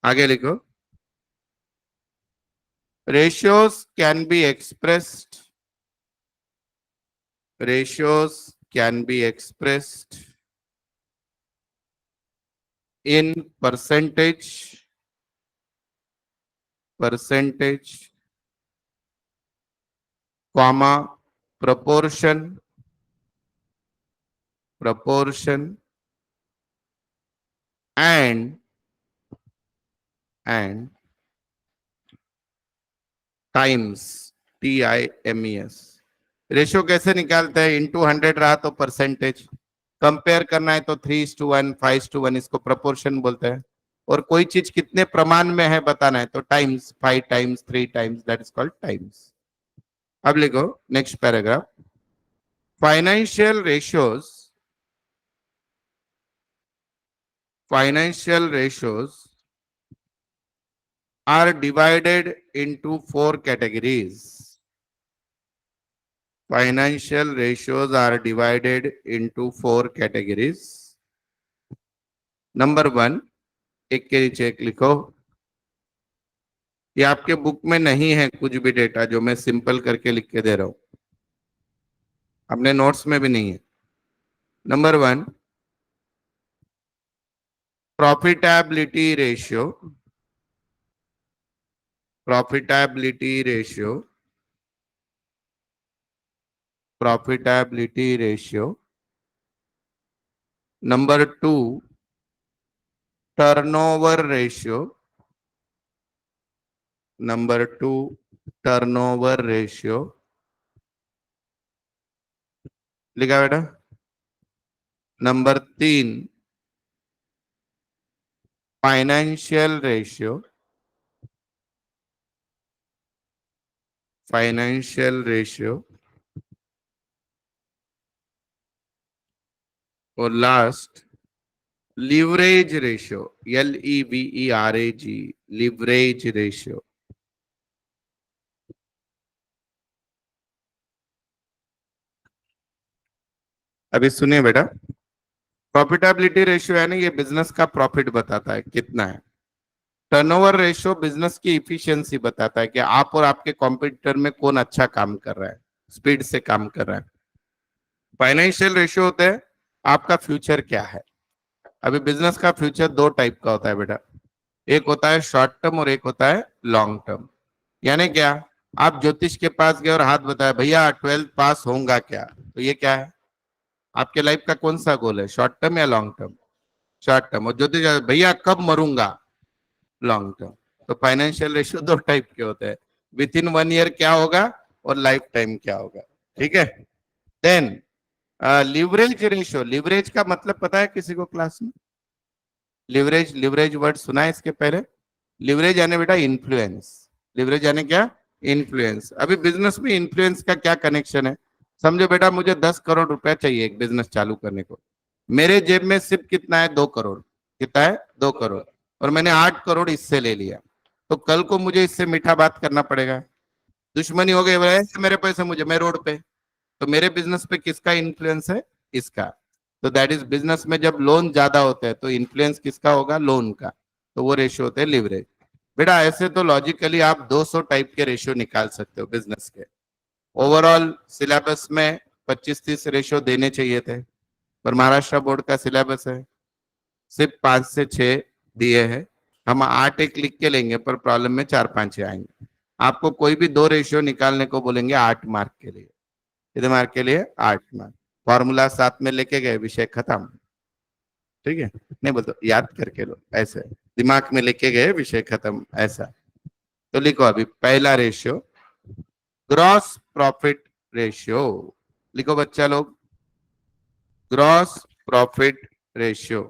S1: आगे लिखो. Ratios can be expressed in percentage, comma, proportion, and times, TIMES. Ratio कैसे निकालते हैं? Into 100 रहा तो percentage, compare करना है तो 3:1, 5:1, इसको प्रोपोर्शन बोलते हैं। और कोई चीज कितने प्रमाण में है बताना है तो times, 5 times, 3 times, that is called times. अब लिखो next paragraph. Financial ratios are divided into 4 categories. Financial ratios are divided into 4 categories. Number 1, एक के नीचे एक लिखो। ये आपके बुक में नहीं है कुछ भी डेटा जो मैं सिंपल करके लिख के दे रहा हूं, अपने नोट्स में भी नहीं है। Number 1, profitability ratio. Number 2, turnover ratio. लिखा बेटा? Number 3, financial ratio. और last, leverage ratio, LEVERAG, leverage ratio. अभी सुनिए बेटा, प्रॉफिटेबिलिटी रेशियो है ना, ये बिजनेस का प्रॉफिट बताता है कितना है। टर्नओवर रेशियो बिजनेस की इफिशियंसी बताता है कि आप और आपके कॉम्पिटिटर में कौन अच्छा काम कर रहा है, स्पीड से काम कर रहा है। फाइनेंशियल रेशियो होता है आपका फ्यूचर क्या है। अभी बिजनेस का फ्यूचर 2 टाइप का होता है बेटा, एक होता है शॉर्ट टर्म और एक होता है लॉन्ग टर्म। यानी क्या? आप ज्योतिष के पास गए और हाथ बताया भैया 12th पास होऊंगा क्या, तो ये क्या है? आपके लाइफ का कौन सा गोल है, शॉर्ट टर्म या लॉन्ग टर्म? Short term. और ज्योतिष भैया कब मरूंगा, लॉन्ग टर्म। तो फाइनेंशियल रेशियो दो टाइप के होते हैं, विद इन 1 ईयर क्या होगा और लाइफ टाइम क्या होगा। ठीक है। देन लिवरेज रेशियो, लिवरेज का मतलब पता है किसी को क्लास में? लिवरेज, लिवरेज वर्ड सुना है इसके पहले? लिवरेज यानी बेटा इन्फ्लुएंस। लिवरेज यानी क्या? इन्फ्लुएंस। अभी बिजनेस में इन्फ्लुएंस का क्या कनेक्शन है? समझो बेटा मुझे 10 करोड़ रुपया चाहिए एक बिजनेस चालू करने को। मेरे जेब में सिर्फ कितना है? 2 करोड़। कितना है? 2 करोड़। और मैंने 8 करोड़ इससे ले लिया। तो कल को मुझे इससे मीठा बात करना पड़ेगा। दुश्मनी हो गई, बोले, मेरे पैसे मुझे, मैं रोड पे। तो मेरे बिजनेस पे किसका इन्फ्लुएंस है? इसका। तो दैट इज बिजनेस में जब लोन ज्यादा होते हैं तो इन्फ्लुएंस किसका होगा? लोन का। तो वो रेशियो होते हैं लिवरेज। बेटा ऐसे तो लॉजिकली आप 200 टाइप के रेशियो निकाल सकते हो बिजनेस के। ओवरऑल सिलेबस में 25-30 रेशियो देने चाहिए थे, पर महाराष्ट्र बोर्ड का सिलेबस है सिर्फ 5 से 6 दिए हैं। हम 8 एक लिख के लेंगे पर प्रॉब्लम में 4-5 आएंगे। आपको कोई भी दो रेशियो निकालने को बोलेंगे 8 मार्क के लिए। कितने मार्क के लिए? 8 मार्क। फॉर्मूला साथ में लेके गए, विषय खत्म। ठीक है, नहीं बोलते याद करके लो, ऐसे दिमाग में लेके गए, विषय खत्म, ऐसा। तो लिखो अभी पहला रेशियो, ग्रॉस प्रॉफिट रेशियो। लिखो बच्चा लोग, ग्रॉस प्रॉफिट रेशियो।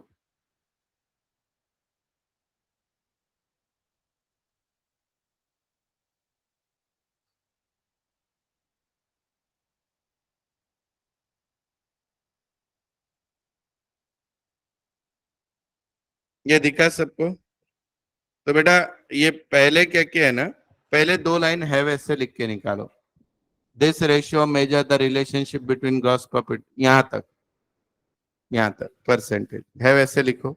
S1: ये दिखा सबको? तो बेटा ये पहले क्या किया है ना, पहले 2 लाइन है वैसे लिख के निकालो। This ratio measure the relationship between gross profit, यहां तक, यहां तक परसेंटेज है वैसे लिखो।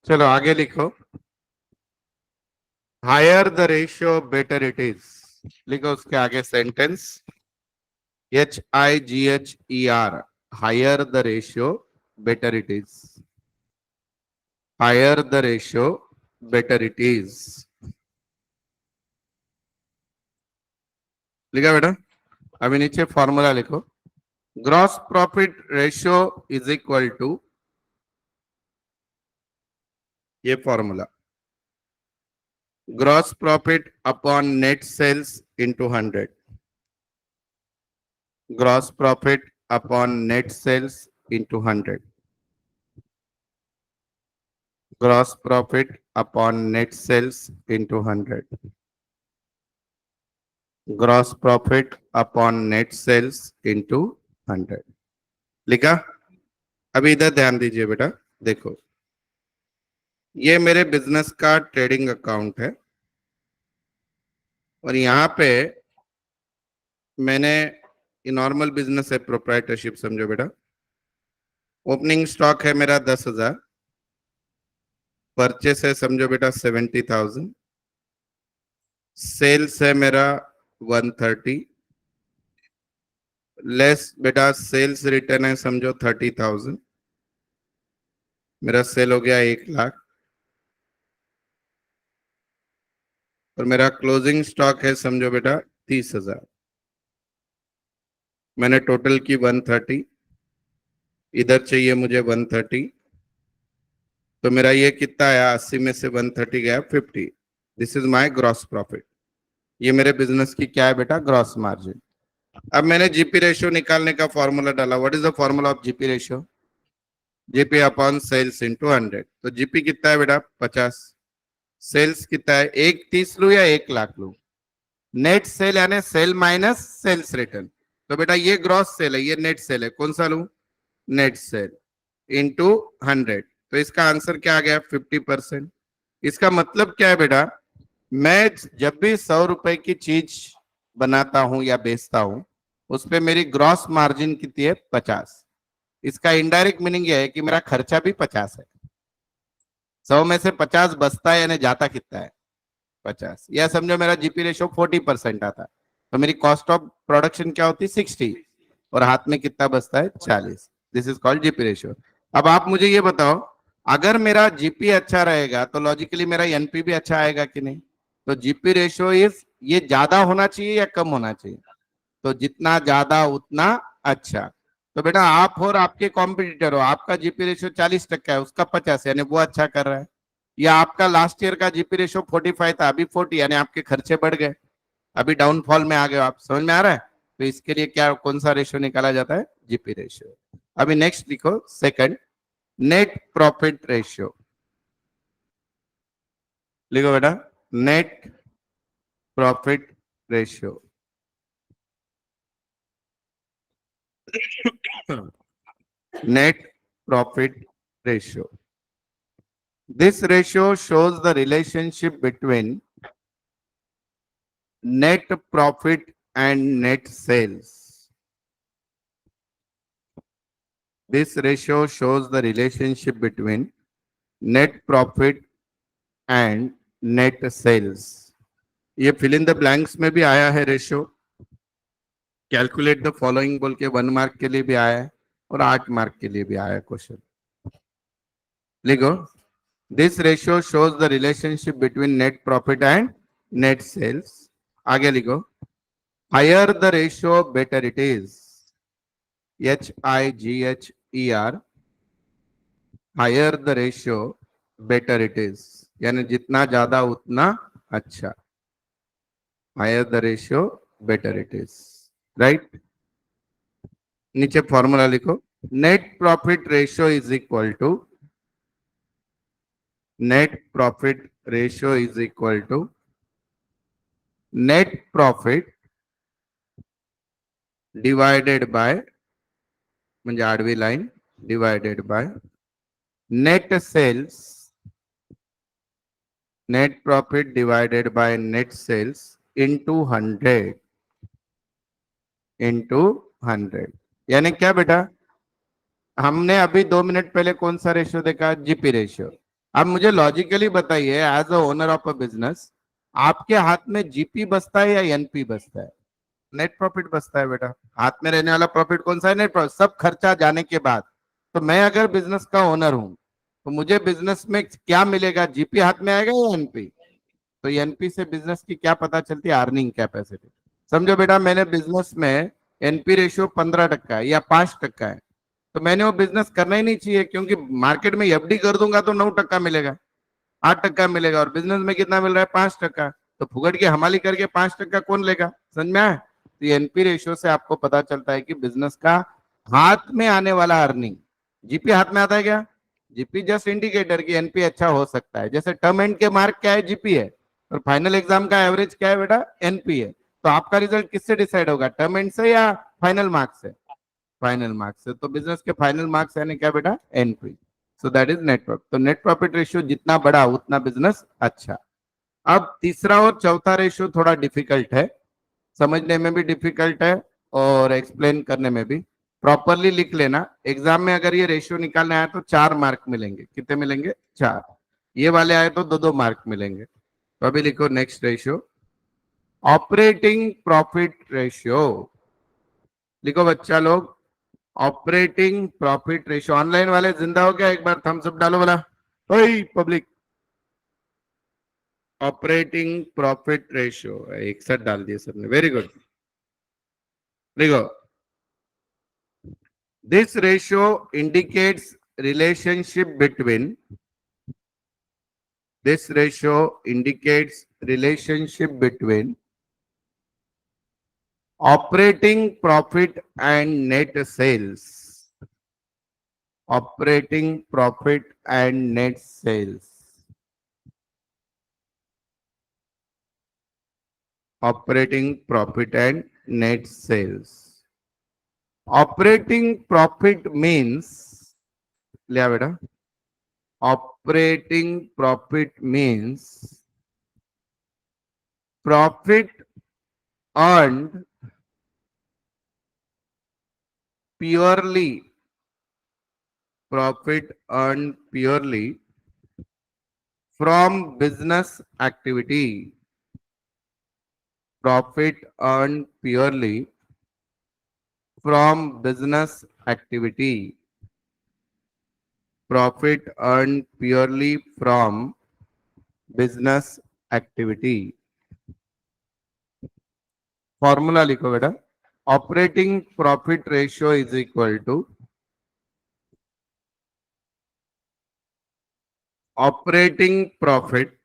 S1: चलो आगे लिखो, higher the ratio better it is. लिखो उसके आगे sentence, HIGHER, higher the ratio better it is. Higher the ratio better it is. लिखा बेटा? अभी नीचे फॉर्मूला लिखो। Gross profit ratio is equal to, ये formula, gross profit upon net sales into 100, gross profit upon net sales into 100, gross profit upon net sales into 100, gross profit upon net sales into 100। लिखा? अभी इधर ध्यान दीजिए बेटा, देखो ये मेरे बिजनेस का ट्रेडिंग अकाउंट है और यहाँ पे मैंने, ये नॉर्मल बिजनेस है, प्रोप्राइटरशिप समझो बेटा। ओपनिंग स्टॉक है मेरा 10,000, परचेस है समझो बेटा 70,000, सेल्स है मेरा 130, लेस बेटा सेल्स रिटर्न है समझो 30,000, मेरा सेल हो गया 1,00,000, और मेरा क्लोजिंग स्टॉक है समझो बेटा 30,000। मैंने टोटल की 130, इधर चाहिए मुझे 130, तो मेरा ये कितना आया, 80 में से 130 गया 50। This is my gross profit. ये मेरे बिजनेस की क्या है बेटा, ग्रॉस मार्जिन। अब मैंने जीपी रेशियो निकालने का फॉर्मूला डाला। What is the formula of GP ratio? GP upon sales into 100। तो जीपी कितना है बेटा, 50। सेल्स कितना है, 1,30 लू या 1,00,000 लू? नेट सेल यानी सेल माइनस सेल्स रिटर्न। तो बेटा ये ग्रॉस सेल है, ये नेट सेल है, कौन सा लू? Net cell into 100। तो इसका आंसर क्या आ गया, 50%। इसका मतलब क्या है बेटा, मैं जब भी 100 रुपए की चीज बनाता हूं या बेचता हूं, उस पे मेरी ग्रॉस मार्जिन कितनी है, 50। इसका इनडायरेक्ट मीनिंग यह है कि मेरा खर्चा भी 50 है। 100 में से 50 बचता है यानी जाता कितना है, 50। या समझो मेरा जीपी रेशियो 40% आता, तो मेरी कॉस्ट ऑफ प्रोडक्शन क्या होती है, 60, और हाथ में कितना बचता है, 40। This is called GP ratio. अब आप मुझे ये बताओ, अगर मेरा जीपी अच्छा रहेगा तो लॉजिकली मेरा एनपी भी अच्छा आएगा कि नहीं? तो जीपी रेशियो इज, ये ज्यादा होना चाहिए या कम होना चाहिए? तो जितना ज्यादा उतना अच्छा। तो बेटा आप और आपके कॉम्पिटिटर हो, आपका जीपी रेशियो 40% है, उसका 50, यानी वो अच्छा कर रहा है। या आपका लास्ट ईयर का जीपी रेशियो 45 था, अभी 40, यानी आपके खर्चे बढ़ गए, अभी डाउनफॉल में आ गए आप। समझ में आ रहा है? तो इसके लिए क्या, कौन सा रेशियो निकाला जाता है, जीपी रेशियो। अभी नेक्स्ट लिखो, सेकंड, नेट प्रॉफिट रेशियो। लिखो बेटा, net profit ratio. Net profit ratio, this ratio shows the relationship between net profit and net sales. This ratio shows the relationship between net profit and net sales. ये fill in the blanks में भी आया है ratio. Calculate the following बोल के 1 mark के लिए भी आया है और 8 मार्क के लिए भी आया है क्वेश्चन। लिखो, this ratio shows the relationship between net profit and net sales. आगे लिखो, higher the ratio better it is, HIGHER, higher the ratio better it is, यानी जितना ज्यादा उतना अच्छा, higher the ratio better it is, right? नीचे formula लिखो, net profit ratio is equal to, net profit ratio is equal to net profit divided by, म्हणजे आडवी line, divided by net sales, net profit divided by net sales into 100, into 100। यानी क्या बेटा, हमने अभी 2 minute पहले कौन सा रेशियो देखा, जीपी रेशियो। अब मुझे लॉजिकली बताइए, as a owner of a business, आपके हाथ में जीपी बसता है या एनपी बसता है? नेट प्रॉफिट बसता है बेटा। हाथ में रहने वाला प्रॉफिट कौन सा है, नेट प्रॉफिट, सब खर्चा जाने के बाद। तो मैं अगर बिजनेस का ओनर हूं तो मुझे बिजनेस में क्या मिलेगा, जीपी हाथ में आएगा या एनपी? तो एनपी से बिजनेस की क्या पता चलती है, अर्निंग कैपेसिटी। समझो बेटा मैंने बिजनेस में एनपी रेशियो 15% है या 5% है, तो मैंने वो बिजनेस करना ही नहीं चाहिए, क्योंकि मार्केट में एफडी कर दूंगा तो 9% मिलेगा, 8% मिलेगा, और बिजनेस में कितना मिल रहा है 5%। तो फुगड़ की हमाली करके 5% कौन लेगा? समझ में आया? तो एनपी रेशियो से आपको पता चलता है कि बिजनेस का हाथ में आने वाला अर्निंग, जीपी हाथ में आता है क्या? जीपी जस्ट इंडिकेटर की एनपी अच्छा हो सकता है। जैसे टर्म एंड के मार्क क्या है? जीपी है, और फाइनल एग्जाम का एवरेज क्या है बेटा? एनपी है। तो आपका रिजल्ट किससे डिसाइड होगा, टर्म एंड से या फाइनल मार्क्स से? फाइनल मार्क्स से। तो बिजनेस के फाइनल मार्क्स यानी क्या बेटा? NP. So that is net profit. तो नेट प्रॉफिट रेशियो जितना बड़ा उतना बिजनेस अच्छा। अब तीसरा और चौथा रेशियो थोड़ा डिफिकल्ट है, समझने में भी डिफिकल्ट है और एक्सप्लेन करने में भी। प्रॉपरली लिख लेना, एग्जाम में अगर ये रेशियो निकालने आया तो 4 मार्क मिलेंगे। कितने मिलेंगे? 4। ये वाले आए तो 2-2 मार्क मिलेंगे। तो अभी लिखो next ratio, operating profit ratio. लिखो बच्चा लोग, ऑपरेटिंग प्रॉफिट रेशियो। ऑनलाइन वाले जिंदा हो क्या? एक बार थम्स अप डालो बोला ओए पब्लिक। ऑपरेटिंग प्रॉफिट रेशियो एक साथ डाल दिए सबने, वेरी गुड। देखो, this ratio indicates relationship between, this ratio indicates relationship between operating profit and net sales. Operating profit and net sales. Operating profit and net sales. Operating profit means, लिया बेटा, operating profit means profit earned purely, profit earned purely from business activity. Profit earned purely from business activity. Profit earned purely from business activity. Formula लिखो बेटा, operating profit ratio is equal to operating profit,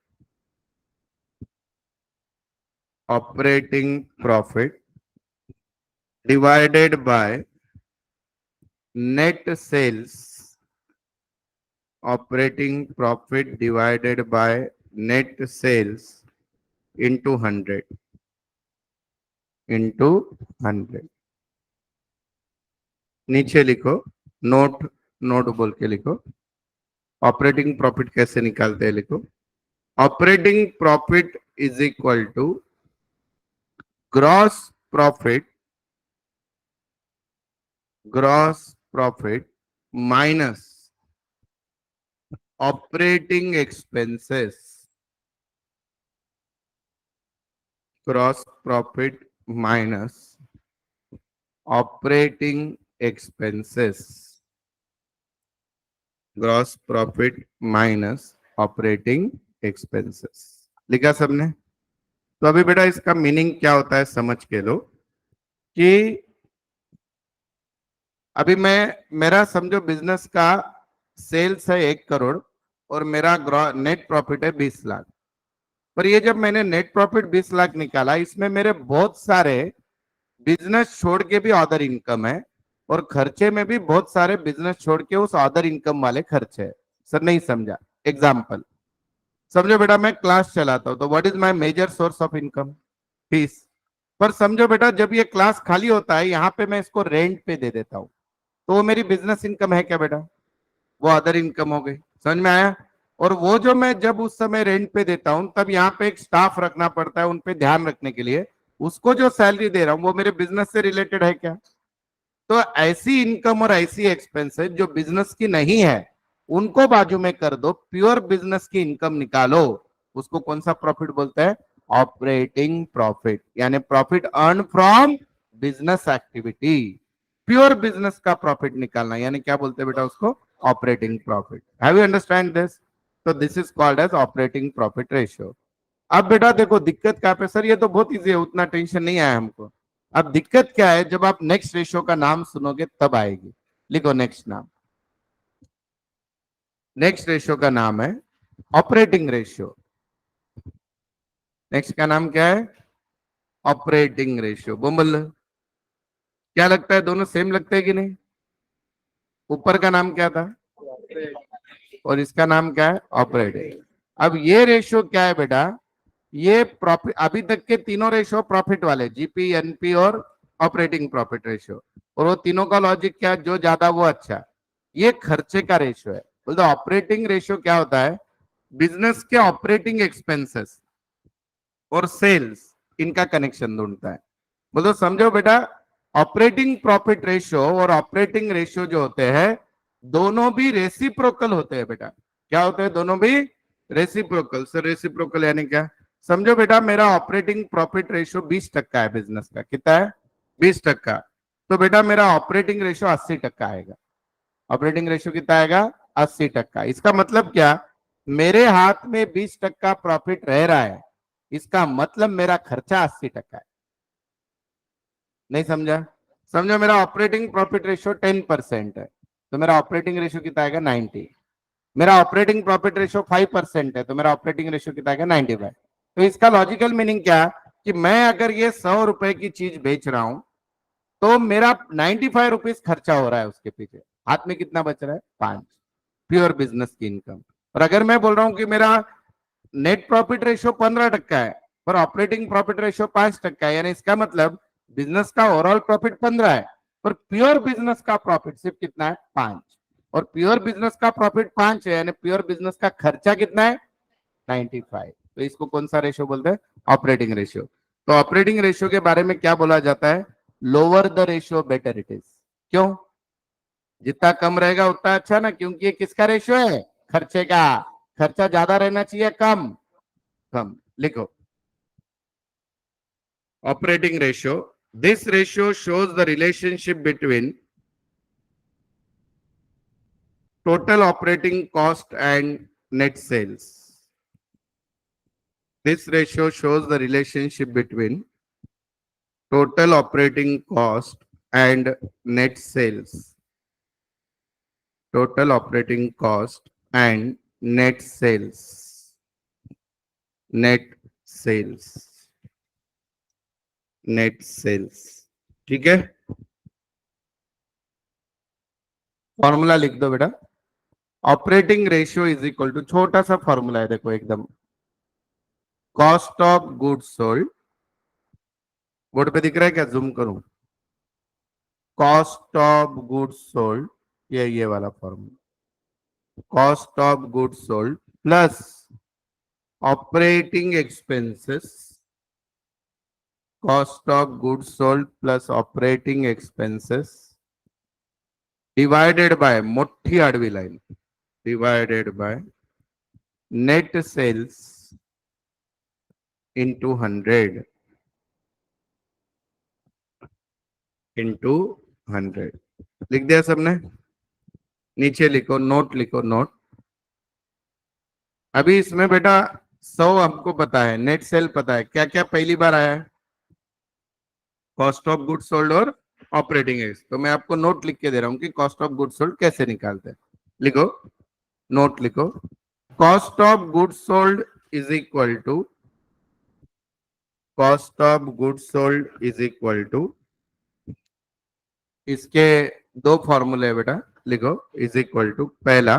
S1: operating profit divided by net sales, operating profit divided by net sales into 100, into 100। नीचे लिखो, note, note बोल के लिखो, operating profit कैसे निकालते हैं लिखो, operating profit is equal to gross profit, gross profit minus operating expenses, gross profit minus operating expenses, gross profit minus operating expenses. लिखा सबने? तो अभी बेटा इसका मीनिंग क्या होता है समझ के लो, कि अभी मैं, मेरा समझो बिजनेस का सेल्स है 1 करोड़ और मेरा नेट प्रॉफिट है 20 लाख। पर ये जब मैंने नेट प्रॉफिट 20 लाख निकाला, इसमें मेरे बहुत सारे बिजनेस छोड़ के भी अदर इनकम है, और खर्चे में भी बहुत सारे बिजनेस छोड़ के उस अदर इनकम वाले खर्चे है। सर नहीं समझा? एग्जाम्पल समझो बेटा, मैं क्लास चलाता हूं, तो what is my major source of income? Fees. पर समझो बेटा, जब ये क्लास खाली होता है, यहाँ पे मैं इसको रेंट पे दे देता हूँ, तो वो मेरी बिजनेस इनकम है क्या बेटा? वो अदर इनकम हो गई। समझ में आया? और वो जो मैं जब उस समय रेंट पे देता हूं, तब यहाँ पे एक स्टाफ रखना पड़ता है उन पे ध्यान रखने के लिए, उसको जो सैलरी दे रहा हूं वो मेरे बिजनेस से रिलेटेड है क्या? तो ऐसी इनकम और ऐसी एक्सपेंसेस जो बिजनेस की नहीं है, उनको बाजू में कर दो, प्योर बिजनेस की इनकम निकालो, उसको कौन सा प्रॉफिट बोलते हैं? Operating profit. यानी profit earn from business activity, pure business का प्रॉफिट निकालना, यानी क्या बोलते हैं बेटा उसको? Operating profit. Have you understand this? तो this is called as operating profit ratio. अब बेटा देखो दिक्कत क्या पे सर, ये तो बहुत इजी है, उतना टेंशन नहीं आया हमको। अब दिक्कत क्या है, जब आप नेक्स्ट रेशियो का नाम सुनोगे तब आएगी। लिखो नेक्स्ट नाम, नेक्स्ट रेशियो का नाम है ऑपरेटिंग रेशियो। नेक्स्ट का नाम क्या है? Operating ratio. बोल, क्या लगता है दोनों सेम लगते हैं कि नहीं? ऊपर का नाम क्या था और इसका नाम क्या है? ऑपरेटिंग। अब ये रेशियो क्या है बेटा? ये प्रॉफिट, अभी तक के तीनों रेशियो प्रॉफिट वाले, जीपी, एनपी और ऑपरेटिंग प्रॉफिट रेशियो, और वो तीनों का लॉजिक क्या? जो ज्यादा वो अच्छा। ये खर्चे का रेशियो है। बोलते ऑपरेटिंग रेशियो क्या होता है? बिजनेस के ऑपरेटिंग एक्सपेंसेस और सेल्स, इनका कनेक्शन ढूंढता है। बोलो समझो बेटा, ऑपरेटिंग प्रॉफिट रेशियो और ऑपरेटिंग रेशियो जो होते हैं, दोनों भी रेसिप्रोकल होते हैं बेटा। क्या होते हैं? दोनों भी रेसिप्रोकल। सर रेसिप्रोकल यानी क्या? समझो बेटा, मेरा ऑपरेटिंग प्रॉफिट रेशियो 20% है बिजनेस का। कितना है? 20%। तो बेटा मेरा ऑपरेटिंग रेशियो 80% आएगा। ऑपरेटिंग रेशियो कितना आएगा? 80%। इसका मतलब क्या? मेरे हाथ में 20% प्रॉफिट रह रहा है, इसका मतलब मेरा खर्चा 80% है। नहीं समझा? समझो मेरा ऑपरेटिंग प्रॉफिट रेशियो 10% है, तो मेरा ऑपरेटिंग रेशियो कितना आएगा? 90। मेरा ऑपरेटिंग प्रॉफिट रेशियो 5% है, तो मेरा ऑपरेटिंग रेशियो कितना आएगा? 95। तो इसका लॉजिकल मीनिंग क्या? कि मैं अगर ये 100 रुपए की चीज बेच रहा हूं, तो मेरा 95 रुपीज खर्चा हो रहा है उसके पीछे, हाथ में कितना बच रहा है? 5। प्योर बिजनेस की इनकम। और अगर मैं बोल रहा हूं कि मेरा नेट प्रॉफिट रेशियो 15% है, पर ऑपरेटिंग प्रॉफिट रेशियो 5% है, यानी इसका मतलब बिजनेस का ओवरऑल प्रॉफिट 15 है, पर प्योर बिजनेस का प्रॉफिट सिर्फ कितना है? 5। और प्योर बिजनेस का प्रॉफिट 5 है, यानी प्योर बिजनेस का खर्चा कितना है? 95। तो इसको कौन सा रेशियो बोलते हैं? Operating ratio. तो ऑपरेटिंग रेशियो के बारे में क्या बोला जाता है? Lower the ratio better it is. क्यों? जितना कम रहेगा उतना अच्छा ना, क्योंकि ये किसका रेशियो है? खर्चे का। खर्चा ज्यादा रहना चाहिए कम? कम। लिखो operating ratio. This ratio shows the relationship between total operating cost and net sales. This ratio shows the relationship between total operating cost and net sales. Total operating cost and net sales. Net sales. Net sales. ठीक है? Formula लिख दो बेटा। Operating ratio is equal to, छोटा सा formula है देखो एकदम, cost of goods sold. Board पे दिख रहा है क्या? जूम करूं? कॉस्ट ऑफ गुड्स सोल्ड, ये वाला formula, cost of goods sold plus operating expenses, cost of goods sold plus operating expenses divided by, मोठी आडवी line, divided by net sales into 100, into 100। लिख दिया सबने? नीचे लिखो, नोट लिखो, नोट। अभी इसमें बेटा 100 हमको पता है, नेट सेल पता है, क्या क्या पहली बार आया है? कॉस्ट ऑफ गुड्स सोल्ड और ऑपरेटिंग एक्स। तो मैं आपको नोट लिख के दे रहा हूं कि कॉस्ट ऑफ गुड्स सोल्ड कैसे निकालते हैं। लिखो, नोट लिखो। Cost of goods sold is equal to, cost of goods sold is equal to, इसके दो फॉर्मूले है बेटा, लिखो। इज इक्वल टू, पहला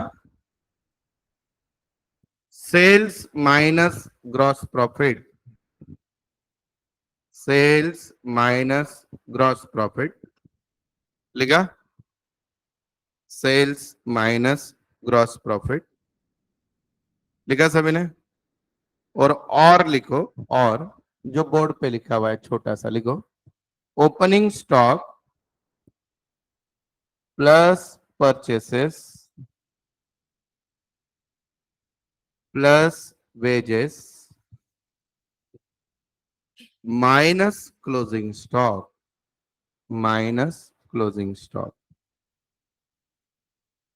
S1: sales minus gross profit, sales minus gross profit. लिखा? Sales minus gross profit. लिखा सभी ने? और लिखो, और जो बोर्ड पे लिखा हुआ है छोटा सा लिखो, opening stock plus purchases plus wages minus closing stock, minus closing stock,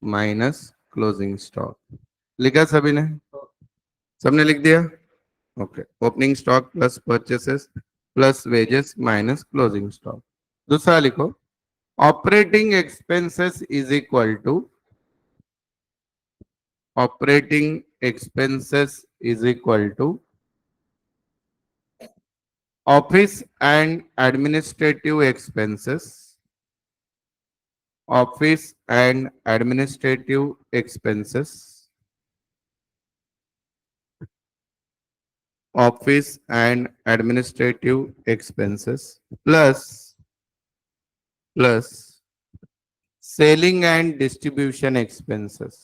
S1: minus closing stock. लिखा सभी ने? सबने लिख दिया? Okay, opening stock plus purchases plus wages minus closing stock. दूसरा लिखो, operating expenses is equal to, operating expenses is equal to office and administrative expenses, office and administrative expenses, office and administrative expenses plus selling and distribution expenses,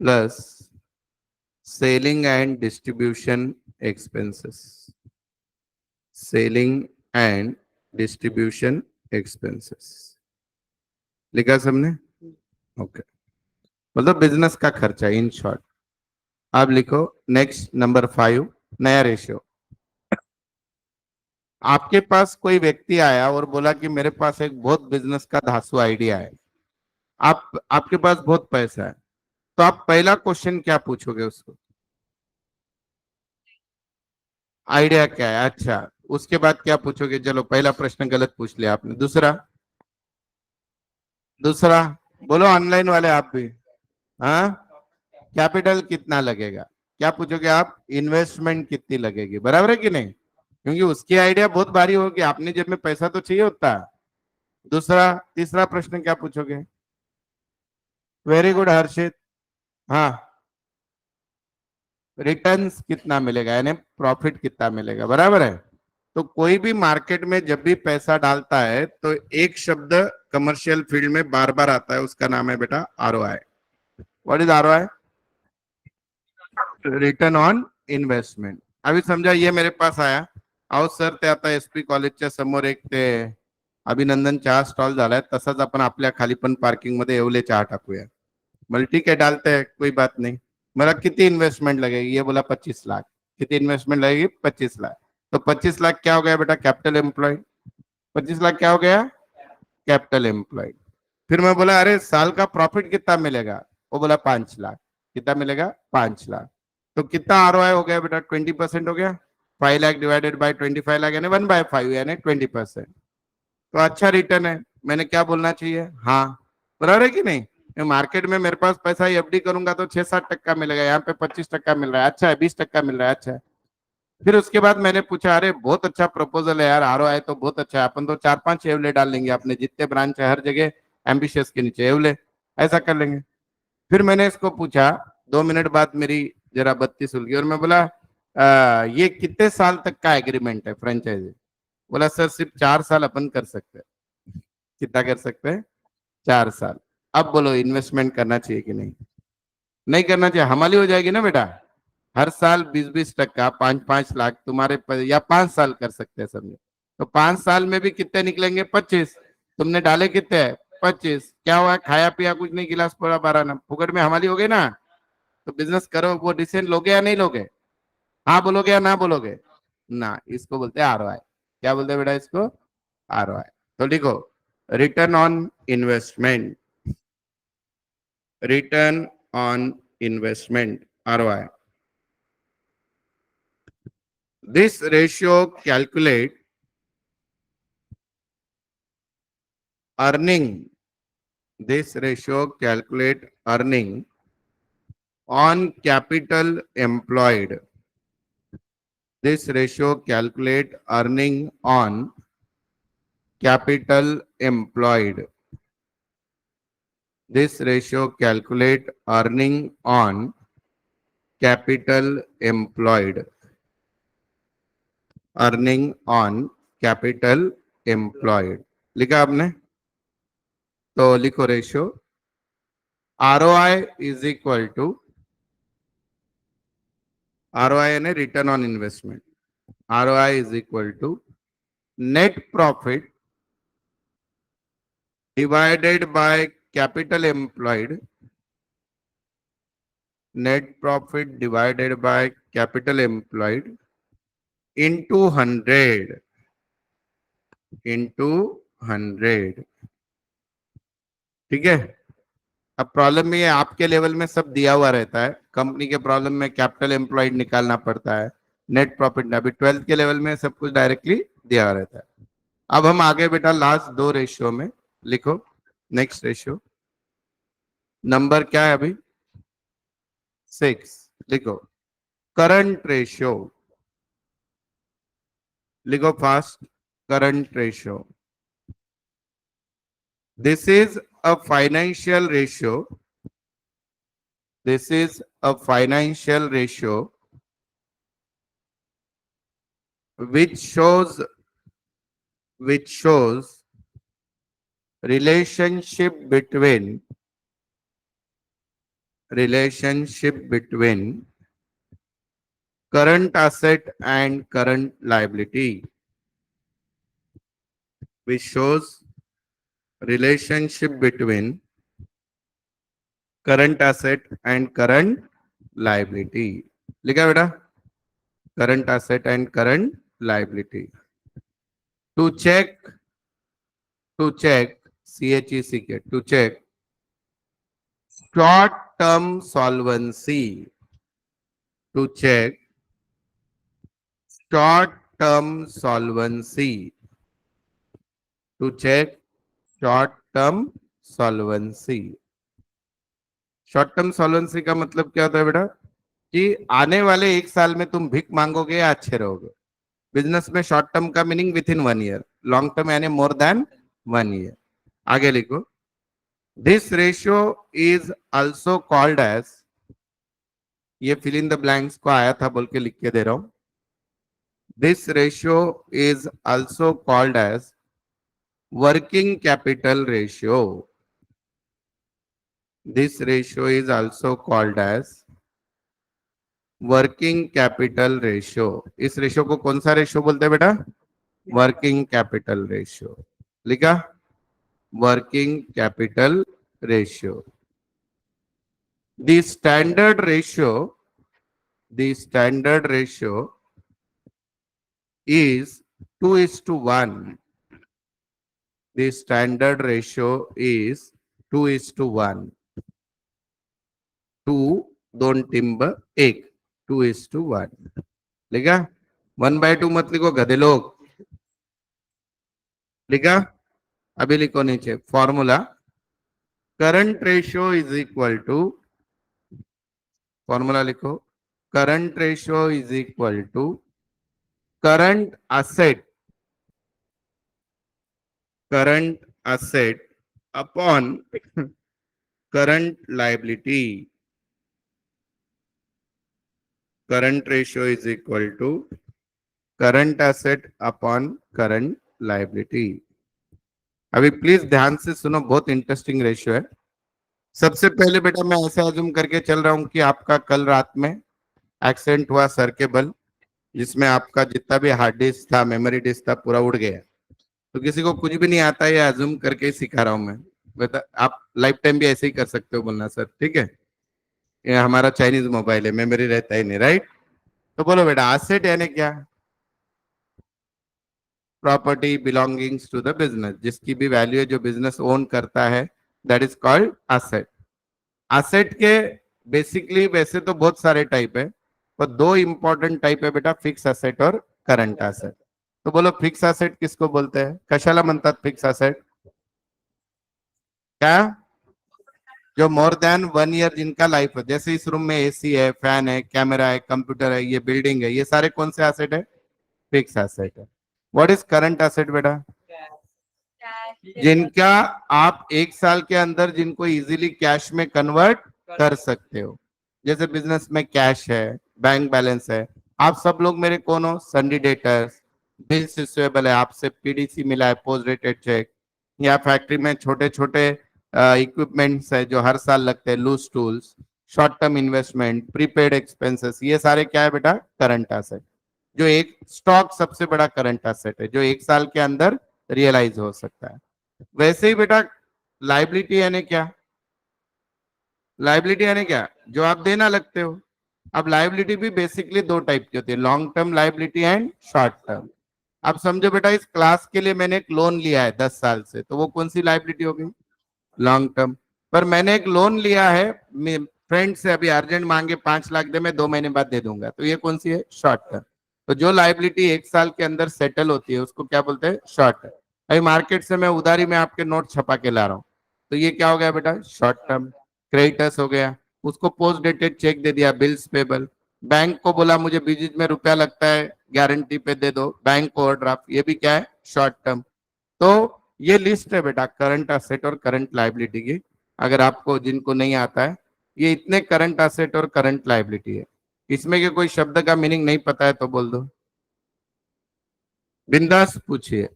S1: plus selling and distribution expenses, selling and distribution expenses. लिखा सबने? Okay, मतलब business का खर्चा in short. अब लिखो next number 5, नया ratio. आपके पास कोई व्यक्ति आया और बोला कि मेरे पास एक बहुत बिजनेस का धांसू आइडिया है, आपके पास बहुत पैसा है, तो आप पहला क्वेश्चन क्या पूछोगे उसको? आइडिया क्या है? अच्छा, उसके बाद क्या पूछोगे? चलो पहला प्रश्न गलत पूछ लिया आपने। दूसरा, दूसरा बोलो ऑनलाइन वाले आप भी। हाँ, कैपिटल कितना लगेगा? क्या पूछोगे आप? इन्वेस्टमेंट कितनी लगेगी, बराबर है कि नहीं? क्योंकि उसकी आइडिया बहुत भारी होगी, अपनी जेब में पैसा तो चाहिए होता है। दूसरा, तीसरा प्रश्न क्या पूछोगे? वेरी गुड हर्षित। हाँ, रिटर्न्स कितना मिलेगा, यानी प्रॉफिट कितना मिलेगा, बराबर है। तो कोई भी मार्केट में जब भी पैसा डालता है तो एक शब्द कमर्शियल फील्ड में बार बार आता है, उसका नाम है बेटा ROI. What is ROI? Return on investment. अभी समझा, ये मेरे पास आया, अहो सर ते आता एसपी कॉलेजच्या समोर एक ते अभिनंदन चहा स्टॉल झालाय, तसाच आपण आपल्या खाली पण पार्किंग मध्ये येवले चहा टाकूया। बोले ठीक है डालते हैं, कोई बात नहीं। मेरा कितनी इन्वेस्टमेंट लगेगी? ये बोला 25 लाख। कितनी इन्वेस्टमेंट लगेगी? 25 लाख। तो 25 लाख क्या हो गया बेटा? Capital employed. 25 लाख क्या हो गया? Capital employed. फिर मैं बोला अरे साल का प्रॉफिट कितना मिलेगा? वो बोला 5 लाख। कितना मिलेगा? 5 लाख। तो कितना आरओआई हो गया बेटा? 20% हो गया। 5 लाख डिवाइडेड बाय 25 लाख यानी 1/5 यानी 20%। तो अच्छा रिटर्न है। मैंने क्या बोलना चाहिए? हाँ, बराबर है कि नहीं? मार्केट में मेरे पास पैसा एफडी करूंगा तो 6-7% मिलेगा, यहाँ पे 25% मिल रहा है, अच्छा है। 20% मिल रहा है, अच्छा है। फिर उसके बाद मैंने पूछा अरे बहुत अच्छा प्रपोजल है यार, आरओआई तो बहुत अच्छा है, अपन तो 4-5 एवले डाल लेंगे, अपने जितने ब्रांच है हर जगह एम्बिशियस के नीचे एवले, ऐसा कर लेंगे। फिर मैंने इसको पूछा, 2 मिनट बाद मेरी जरा बत्ती सुल गई और मैं बोला ये कितने साल तक का एग्रीमेंट है फ्रेंचाइजी? बोला सर सिर्फ 4 साल अपन कर सकते हैं। कितना कर सकते हैं? 4 साल। अब बोलो इन्वेस्टमेंट करना चाहिए कि नहीं? नहीं करना चाहिए, हमारी हो जाएगी ना बेटा। हर साल 20-20% 5-5 लाख तुम्हारे या 5 साल कर सकते हैं समझे। तो 5 साल में भी कितने निकलेंगे? 25। तुमने डाले कितने? 25। क्या हुआ? खाया पिया कुछ नहीं, गिलास पूरा 12 ना, फुकट में हमारी हो गई ना। तो बिजनेस करो, वो डिसीजन लोगे या नहीं लोगे? हाँ बोलोगे या ना बोलोगे? ना, इसको बोलते हैं आरओआई। क्या बोलते हैं बेटा इसको? आरओआई। तो लिखो, return on investment, return on investment, ROI. This ratio calculate earning. This ratio calculate earning on capital employed. This ratio calculate earning on capital employed. This ratio calculate earning on capital employed. Earning on capital employed. लिखा आपने? तो लिखो ratio ROI is equal to, ROI यानी return on investment, ROI is equal to net profit divided by capital employed, net profit divided by capital employed into 100, into 100। ठीक है, अब problem ये है, आपके लेवल में सब दिया हुआ रहता है, कंपनी के प्रॉब्लम में कैपिटल एम्प्लॉयड निकालना पड़ता है, नेट प्रॉफिट, अभी 12th के लेवल में सब कुछ डायरेक्टली दिया हुआ रहता है। अब हम आगे बेटा लास्ट दो रेशियो में लिखो। नेक्स्ट रेशियो नंबर क्या है अभी? 6। लिखो करंट रेशियो, लिखो fast. Current ratio, this is a financial ratio, this is a financial ratio which shows relationship between current asset and current liability, which shows relationship between current asset and current liability. लिखा बेटा? current asset and current liability. To check CHECK, to check short term solvency, to check short term solvency, to check short term solvency. Short term solvency का मतलब क्या होता है बेटा? कि आने वाले एक साल में तुम भीख मांगोगे या अच्छे रहोगे। बिजनेस में शॉर्ट टर्म का meaning within 1 year, long term यानी मोर देन 1 ईयर। आगे लिखो, this ratio is also called as, ये फिल इन द ब्लैंक्स को आया था बोल के लिख के दे रहा हूं। This ratio is also called as working capital ratio. This ratio is also called as working capital ratio. इस रेशियो को कौन सा रेशियो बोलते हैं बेटा? Working capital ratio. लिखा? Working capital ratio. The standard ratio, the standard ratio is 2:1. The standard ratio is 2:1. 2 दोन टिम्ब एक, 2:1। लिखा? 1/2 मत लिखो गधे लोग। लिखा? अभी लिखो नीचे formula, current ratio is equal to, formula लिखो, current ratio is equal to current asset, current asset upon current liability. Current ratio is equal to current asset upon current liability. अभी प्लीज ध्यान से सुनो, बहुत इंटरेस्टिंग रेशियो है। सबसे पहले बेटा मैं ऐसा अज्यूम करके चल रहा हूं कि आपका कल रात में एक्सीडेंट हुआ सर के बल, जिसमें आपका जितना भी हार्ड डिस्क था, मेमोरी डिस्क था, पूरा उड़ गया। तो किसी को कुछ भी नहीं आता, ये अज्यूम करके ही सिखा रहा हूं मैं। बेटा आप लाइफ टाइम भी ऐसे ही कर सकते हो बोलना सर, ठीक है? ये हमारा चाइनीज मोबाइल है, मेमोरी रहता ही नहीं, राइट? तो बोलो बेटा, एसेट यानी क्या? Property belongings to the business, जिसकी भी वैल्यू है, जो बिजनेस ओन करता है, that is called asset. Asset के बेसिकली वैसे तो बहुत सारे टाइप है, पर दो इंपॉर्टेंट टाइप है बेटा, फिक्स एसेट और करंट एसेट। तो बोलो फिक्स एसेट किसको बोलते हैं? कशाला म्हणतात फिक्स एसेट? क्या? जो मोर देन 1 ईयर जिनका लाइफ है, जैसे इस रूम में एसी है, फैन है, कैमरा है, कंप्यूटर है, ये बिल्डिंग है, ये सारे कौन से एसेट है? फिक्स एसेट है। व्हाट इज करंट एसेट बेटा? जिनका आप एक साल के अंदर जिनको इजीली कैश में कन्वर्ट कर सकते हो। जैसे बिजनेस में कैश है, बैंक बैलेंस है। आप सब लोग मेरे कौन हो? सन्डी डेटर्स, बिल्स रिसीवेबल है, आपसे पीडीसी मिला है, पोस्ट डेटेड चेक, या फैक्ट्री में छोटे छोटे इक्विपमेंट्स है जो हर साल लगते हैं, loose tools, short term investment, prepaid expenses, ये सारे क्या है बेटा? Current asset. जो एक स्टॉक सबसे बड़ा करंट एसेट है, जो एक साल के अंदर रियलाइज हो सकता है। वैसे ही बेटा लाइबिलिटी यानी क्या? लाइबिलिटी यानी क्या? जो आप देना लगते हो। अब लाइबिलिटी भी बेसिकली दो टाइप की होती है, long term liability and short term. अब समझो बेटा, इस क्लास के लिए मैंने एक लोन लिया है 10 साल से, तो वो कौन सी लाइबिलिटी होगी? Long term. पर मैंने एक लोन लिया है, फ्रेंड से अभी अर्जेंट मांगे 5 लाख दे, मैं 2 महीने बाद दे दूंगा, तो ये कौन सी है? Short term. तो जो लाइबिलिटी 1 साल के अंदर सेटल होती है उसको क्या बोलते हैं? Short term. अभी मार्केट से मैं उधारी में आपके नोट छपा के ला रहा हूँ, तो ये क्या हो गया बेटा? Short term. क्रेडिटर्स हो गया, उसको पोस्ट डेटेड चेक दे दिया, बिल्स पेबल। बैंक को बोला मुझे बीच में रुपया लगता है, गारंटी पे दे दो, बैंक को ओवरड्राफ्ट, ये भी क्या है? Short term. तो ये लिस्ट है बेटा करंट असेट और करंट लायबिलिटी की, अगर आपको जिनको नहीं आता है, ये इतने करंट असेट और करंट लायबिलिटी है। इसमें के कोई शब्द का मीनिंग नहीं पता है तो बोल दो, बिंदास पूछिए।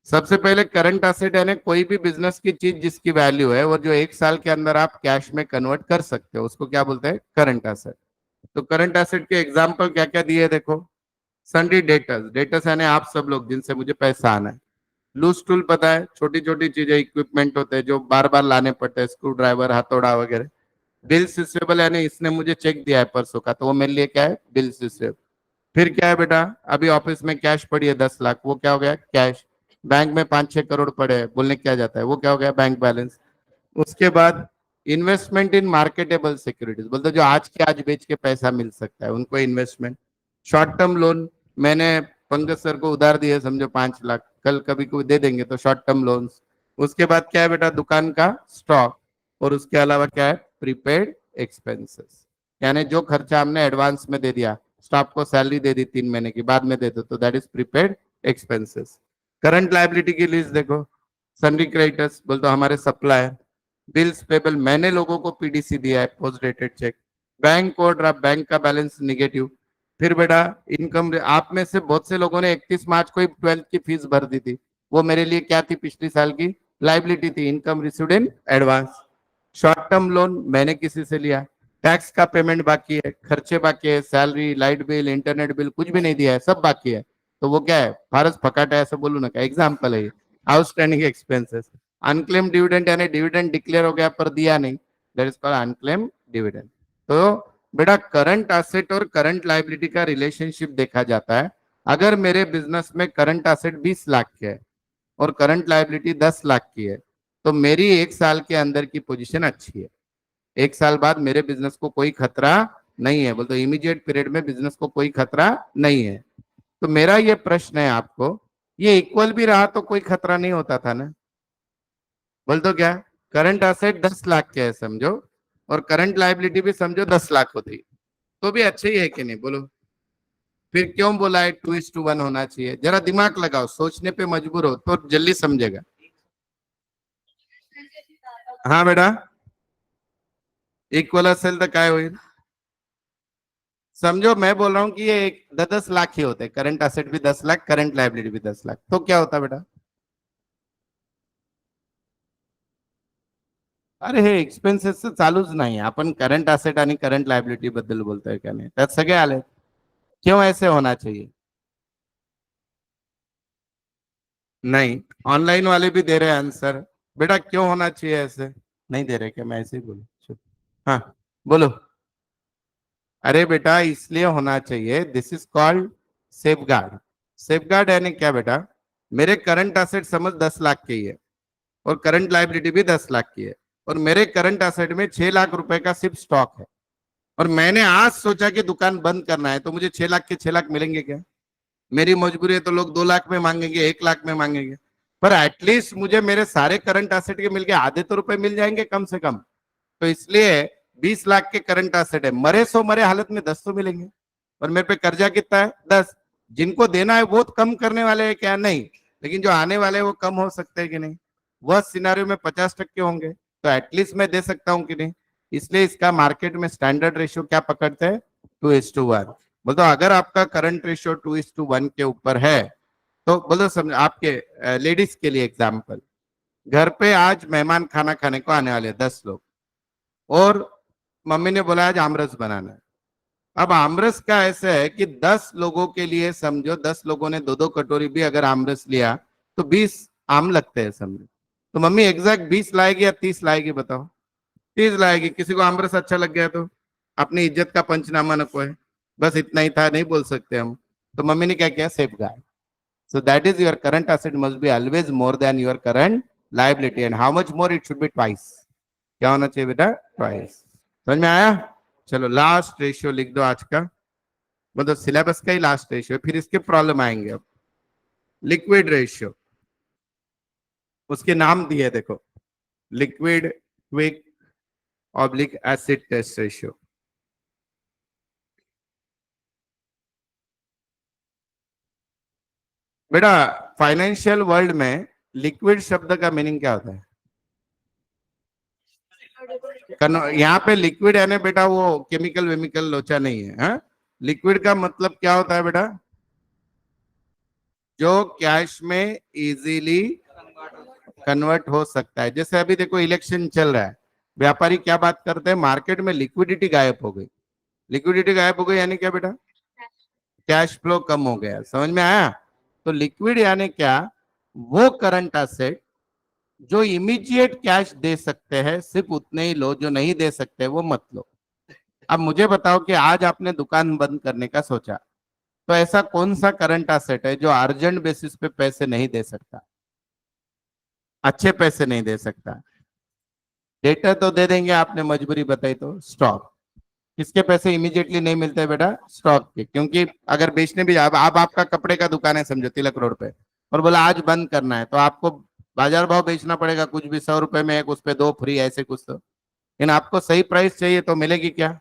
S1: सबसे पहले करंट असेट यानी कोई भी बिजनेस की चीज जिसकी वैल्यू है और जो 1 साल के अंदर आप कैश में कन्वर्ट कर सकते हो उसको क्या बोलते हैं? Current asset. तो करंट असेट के एग्जाम्पल क्या क्या दिए देखो। सन्डी डेटर्स, डेटर्स यानी आप सब लोग जिनसे मुझे पैसा आना है। लूज टूल पता है, छोटी छोटी चीजें, इक्विपमेंट होते हैं जो बार बार लाने पड़ते हैं, स्क्रू ड्राइवर, हथौड़ा वगैरह। बिल्स रिसीवेबल यानी इसने मुझे चेक दिया है परसों का, तो वो मेरे लिए क्या है? Bills receivable. फिर क्या है बेटा? अभी ऑफिस में कैश पड़ी है 10 लाख, वो क्या हो गया? कैश। बैंक में 5-6 करोड़ पड़े हैं, बोलने क्या जाता है, वो क्या हो गया? Bank balance. उसके बाद इन्वेस्टमेंट इन मार्केटेबल सिक्योरिटीज, बोलते जो आज के आज बेच के पैसा मिल सकता है उनको इन्वेस्टमेंट। शॉर्ट टर्म लोन, मैंने पंकज सर को उधार दिए समझो 5 लाख, कल कभी कोई दे देंगे तो शॉर्ट टर्म लोन्स। उसके बाद क्या है बेटा? दुकान का स्टॉक। और उसके अलावा क्या है? प्रीपेड एक्सपेंसेस, यानी जो खर्चा हमने एडवांस में दे दिया, स्टाफ को सैलरी दे दी 3 महीने की, बाद में दे दो, तो that is prepaid expenses. Current liability की लिस्ट देखो। सन्डी क्रेडिटर्स बोल तो हमारे सप्लायर। बिल्स पेबल, मैंने लोगों को पीडीसी दिया है, पोस्ट डेटेड चेक। बैंक को ड्राफ्ट, बैंक का बैलेंस निगेटिव। फिर बेटा इनकम, आप में से बहुत से लोगों ने 31 मार्च को ही 12th की फीस भर दी थी, वो मेरे लिए क्या थी? पिछली साल की लाइबिलिटी थी, income received in advance. Short term loan मैंने किसी से लिया, टैक्स का पेमेंट बाकी है, खर्चे बाकी है, salary, light bill, internet bill कुछ भी नहीं दिया है, सब बाकी है, तो वो क्या है? फारस फकाट है ऐसा बोलू ना, क्या एग्जाम्पल है ये। Outstanding expenses. अनक्लेम डिविडेंड यानी डिविडेंड डिक्लेयर हो गया पर दिया नहीं, that is called unclaim dividend. तो बेटा करंट एसेट और करंट लायबिलिटी का रिलेशनशिप देखा जाता है। अगर मेरे बिजनेस में करंट एसेट 20 लाख के है और करंट लायबिलिटी 10 लाख की है, तो मेरी 1 साल के अंदर की पोजीशन अच्छी है। 1 साल बाद मेरे बिजनेस को कोई खतरा नहीं है, बोलते इमीडिएट पीरियड में बिजनेस को कोई खतरा नहीं है। तो मेरा ये प्रश्न है आपको, ये इक्वल भी रहा तो कोई खतरा नहीं होता था ना? बोल तो क्या? करंट असेट 10 लाख के है समझो, और करंट लायबिलिटी भी समझो 10 लाख होती, तो भी अच्छे ही है कि नहीं बोलो? फिर क्यों बोला है 2:1 होना चाहिए? जरा दिमाग लगाओ, सोचने पे मजबूर हो तो जल्दी समझेगा। हाँ बेटा, इक्वल असेल तर काय होईल? समझो मैं बोल रहा हूँ कि ये 10-10 लाख ही होते हैं, करंट असेट भी 10 लाख, करंट लायबिलिटी भी 10 लाख, तो क्या होता बेटा? अरे हे एक्सपेन्सेस चालूच नाही, आपण करंट असेट आणि करंट लायबिलिटी बद्दल बोलतोय का नाही? त्यात सगळे आले, क्यों ऐसे होना चाहिए? नहीं, ऑनलाइन वाले भी दे रहे हैं आंसर। बेटा क्यों होना चाहिए ऐसे? नहीं दे रहे क्या? मैं ऐसे ही बोलूं? चुप। हाँ बोलो। अरे बेटा इसलिए होना चाहिए, this is called safe guard. Safe guard यानी क्या बेटा? मेरे करंट असेट समझ 10 लाख के ही है और करंट लायबिलिटी भी 10 लाख की है, और मेरे करंट असेट में 6 लाख रुपए का सिर्फ स्टॉक है, और मैंने आज सोचा कि दुकान बंद करना है, तो मुझे 6 लाख के 6 लाख मिलेंगे क्या? मेरी मजबूरी है तो लोग 2 लाख में मांगेंगे, 1 लाख में मांगेंगे, पर एटलीस्ट मुझे मेरे सारे करंट असेट के मिलके आधे तो रुपए मिल जाएंगे कम से कम। तो इसलिए 20 लाख के करंट असेट है, मरे सो मरे हालत में 10 तो मिलेंगे। और मेरे पे कर्जा कितना है? 10। जिनको देना है वो कम करने वाले हैं क्या? नहीं, लेकिन जो आने वाले हैं वो कम हो सकते हैं कि नहीं? वह सिनारियो में 50% होंगे, तो एटलीस्ट मैं दे सकता हूँ कि नहीं? इसलिए इसका मार्केट में स्टैंडर्ड रेशियो क्या पकड़ते हैं? 2:1। बोलते अगर आपका करंट रेशियो 2:1 के ऊपर है, तो बोलो समझ आपके लेडीज के लिए एग्जाम्पल, घर पे आज मेहमान खाना खाने को आने वाले 10 लोग, और मम्मी ने बोला आज आमरस बनाना है। अब आमरस का ऐसा है कि 10 लोगों के लिए समझो, 10 लोगों ने 2-2 कटोरी भी अगर आमरस लिया तो 20 आम लगते हैं समझो। तो मम्मी एग्जैक्ट 20 लाएगी या 30 लाएगी बताओ? 30 लाएगी। किसी को आमरस अच्छा लग गया तो अपनी इज्जत का पंचनामा नको है, बस इतना ही था, नहीं बोल सकते हम। तो मम्मी ने क्या किया? Safe guard. So that is your current asset must be always more than your current liability, and how much more? It should be twice. क्या होना चाहिए बेटा? ट्वाइस। समझ में आया? चलो लास्ट रेशियो लिख दो आज का, मतलब सिलेबस का ही लास्ट रेशियो, फिर इसके प्रॉब्लम आएंगे। अब लिक्विड रेशियो, उसके नाम दिए देखो, liquid quick oblique acid test ratio. बेटा फाइनेंशियल वर्ल्ड में लिक्विड शब्द का मीनिंग क्या होता है? यहाँ पे लिक्विड है ना बेटा, वो केमिकल वेमिकल लोचा नहीं है, हाँ? लिक्विड का मतलब क्या होता है बेटा? जो कैश में इजीली कन्वर्ट हो सकता है। जैसे अभी देखो इलेक्शन चल रहा है, व्यापारी क्या बात करते हैं, मार्केट में लिक्विडिटी गायब हो गई। लिक्विडिटी गायब हो गई यानी क्या बेटा? कैश फ्लो कम हो गया। समझ में आया? तो लिक्विड यानी क्या? वो करंट एसेट जो इमीडिएट कैश दे सकते हैं, सिर्फ उतने ही लो, जो नहीं दे सकते वो मत लो। अब मुझे बताओ कि आज आपने दुकान बंद करने का सोचा, तो ऐसा कौन सा करंट एसेट है जो अर्जेंट बेसिस पे पैसे नहीं दे सकता, अच्छे पैसे नहीं दे सकता? डेटा तो दे देंगे, आपने मजबूरी बताई तो स्टॉक। किसके पैसे इमीडिएटली नहीं मिलते बेटा? स्टॉक के। क्योंकि अगर बेचने भी, अब आपका कपड़े का दुकान है समझो तिलक रोड पे, और बोला आज बंद करना है, तो आपको बाजार भाव बेचना पड़ेगा, कुछ भी 100 रुपए में एक, उस पे दो फ्री, ऐसे कुछ। तो लेकिन आपको सही प्राइस चाहिए तो मिलेगी क्या?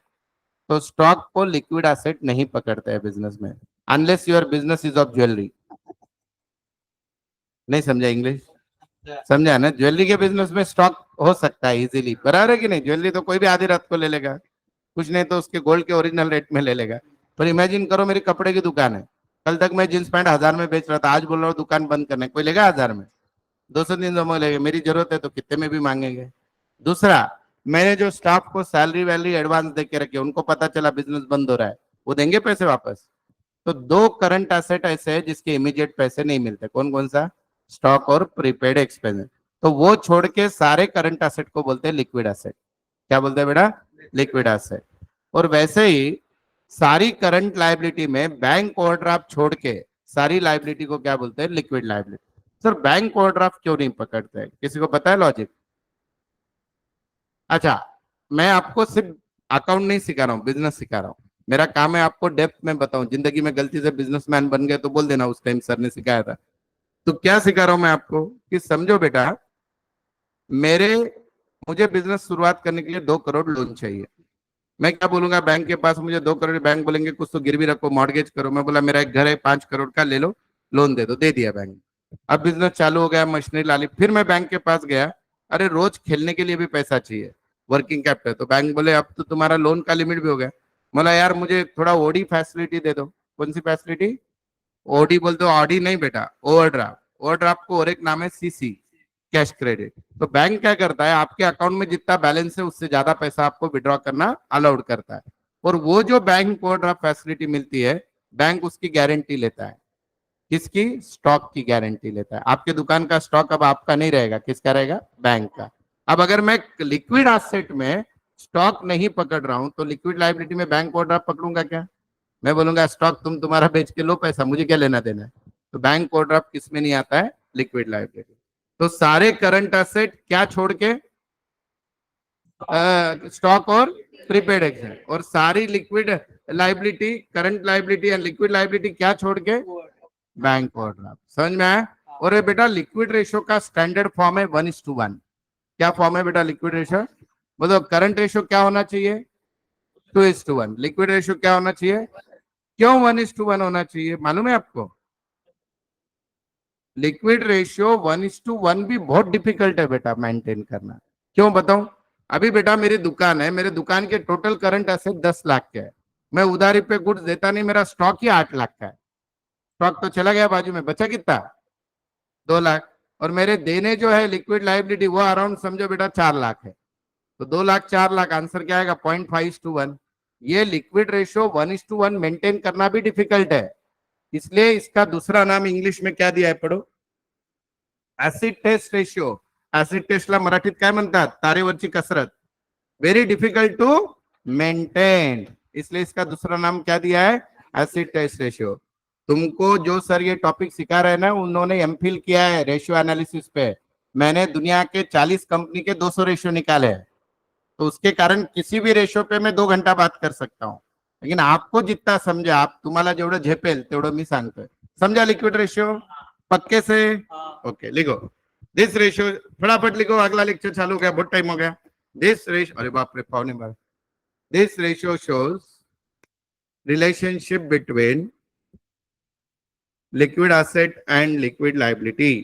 S1: तो स्टॉक को लिक्विड एसेट नहीं पकड़ते हैं बिजनेस में, unless your business is of jewellery. नहीं समझा इंग्लिश? समझा ना? ज्वेलरी के बिजनेस में स्टॉक हो सकता है इजीली, बराबर है कि नहीं? ज्वेलरी तो कोई भी आधी रात को ले लेगा, कुछ नहीं तो उसके गोल्ड के ओरिजिनल रेट में ले लेगा। पर इमेजिन करो मेरी कपड़े की दुकान है, कल तक मैं जींस पैंट 1000 में बेच रहा था, आज बोल रहा हूँ दुकान बंद करने, कोई लेगा 1000 में? 200-300 में लेगा। मेरी जरूरत है तो कितने में भी मांगेंगे। दूसरा, मैंने जो स्टाफ को सैलरी वैलरी एडवांस दे के रखे, उनको पता चला बिजनेस बंद हो रहा है, वो देंगे पैसे वापस? तो दो करंट एसेट ऐसे है जिसके इमीडिएट पैसे नहीं मिलते, कौन कौन सा? स्टॉक और प्रीपेड एक्सपेंस। तो वो छोड़ के सारे करंट एसेट को बोलते हैं लिक्विड एसेट। क्या बोलते हैं बेटा? Liquid asset. और वैसे ही सारी करंट लायबिलिटी में बैंक ओवरड्राफ्ट छोड़ के सारी लायबिलिटी को क्या बोलते हैं? Liquid liability. Sir bank overdraft क्यों नहीं पकड़ते हैं, किसी को पता है लॉजिक? अच्छा, मैं आपको सिर्फ अकाउंट नहीं सिखा रहा हूँ, बिजनेस सिखा रहा हूँ। मेरा काम है आपको डेप्थ में बताऊं, जिंदगी में गलती से बिजनेसमैन बन गए तो बोल देना उस टाइम सर ने सिखाया था। तो क्या सिखा रहा हूं मैं आपको कि समझो बेटा, मेरे मुझे बिजनेस शुरुआत करने के लिए 2 करोड़ लोन चाहिए। मैं क्या बोलूंगा बैंक के पास, मुझे 2 करोड़, बैंक बोलेंगे कुछ तो गिरवी रखो, मॉर्गेज करो। मैं बोला मेरा एक घर है 5 करोड़ का, ले लो लोन दे दो, दे दिया बैंक। अब बिजनेस चालू हो गया, मशीनरी ला ली, फिर मैं बैंक के पास गया, अरे रोज खेलने के लिए भी पैसा चाहिए, वर्किंग कैपिटल। तो बैंक बोले अब तो तुम्हारा लोन का लिमिट भी हो गया। बोला यार मुझे थोड़ा ओडी फैसिलिटी दे दो। कौन सी फैसिलिटी? ओडी बोलते हो? ऑडी नहीं बेटा, ओवरड्राफ्ट। ओवरड्राफ्ट को और एक नाम है सीसी, कैश क्रेडिट। तो बैंक क्या करता है, आपके अकाउंट में जितना बैलेंस है उससे ज्यादा पैसा आपको विड्रॉ करना अलाउड करता है। और वो जो बैंक ओवरड्राफ्ट फैसिलिटी मिलती है, बैंक उसकी गारंटी लेता है। किसकी? स्टॉक की गारंटी लेता है। आपके दुकान का स्टॉक अब आपका नहीं रहेगा, किसका रहेगा? बैंक का। अब अगर मैं लिक्विड एसेट में स्टॉक नहीं पकड़ रहा हूं, तो लिक्विड लाइबिलिटी में बैंक ओवरड्राफ्ट पकड़ूंगा क्या? मैं बोलूंगा स्टॉक तुम तुम्हारा बेच के लो पैसा, मुझे क्या लेना देना है? तो बैंक ओवरड्राफ्ट किस में नहीं आता है? Liquid liability. तो सारे करंट एसेट क्या छोड़ के? स्टॉक और प्रीपेड एक्सेट। और सारी liquid liability, current liability and liquid liability क्या छोड़ के? Bank overdraft. समझ में आया? और ये बेटा लिक्विड रेशियो का स्टैंडर्ड फॉर्म है 1:1। क्या फॉर्म है बेटा लिक्विड रेशियो? मतलब करंट रेशियो क्या होना चाहिए? 2:1। लिक्विड रेशियो क्या होना चाहिए? क्यों 1:1 होना चाहिए मालूम है आपको? लिक्विड रेशियो 1:1 भी बहुत डिफिकल्ट है बेटा मेंटेन करना। क्यों बताऊं? अभी बेटा मेरी दुकान है, मेरे दुकान के टोटल करंट एसेट 10 लाख के है। मैं उधारी पे गुड्स देता नहीं, मेरा स्टॉक ही 8 लाख का है। स्टॉक तो चला गया बाजू में, बचा कितना? 2 लाख। और मेरे देने जो है लिक्विड लाइबिलिटी वो अराउंड समझो बेटा 4 लाख है। तो 2 लाख 4 लाख, आंसर क्या आएगा? 0.5:1। ये लिक्विड रेशियो 1:1 मेंटेन करना भी डिफिकल्ट है। इसलिए इसका दूसरा नाम इंग्लिश में क्या दिया है, पढ़ो। Acid test ratio. ऍसिड टेस्टला मराठीत काय म्हणतात? तारेवरची कसरत। वेरी डिफिकल्ट टू मेंटेन, इसलिए इसका दूसरा नाम क्या दिया है? Acid test ratio. तुमको जो सर ये टॉपिक सिखा रहे हैं ना, उन्होंने एमफिल किया है रेशियो एनालिसिस पे। मैंने दुनिया के 40 कंपनी के 200 रेशियो निकाले हैं। तो उसके कारण किसी भी रेशो पे मैं 2 घंटा बात कर सकता हूँ, लेकिन आपको जितना समझे, आप तुम्हाला जेवढं झेपेल तेवढं मी सांगतोय. समझा लिक्विड रेशियो पक्के से? ओके लिखो दिस रेशियो, फटाफट लिखो, अगला लेक्चर चालू हो गया, बहुत टाइम हो गया. दिस रेशियो, अरे बाप रे पावने बार. This ratio shows relationship between liquid asset and liquid liability.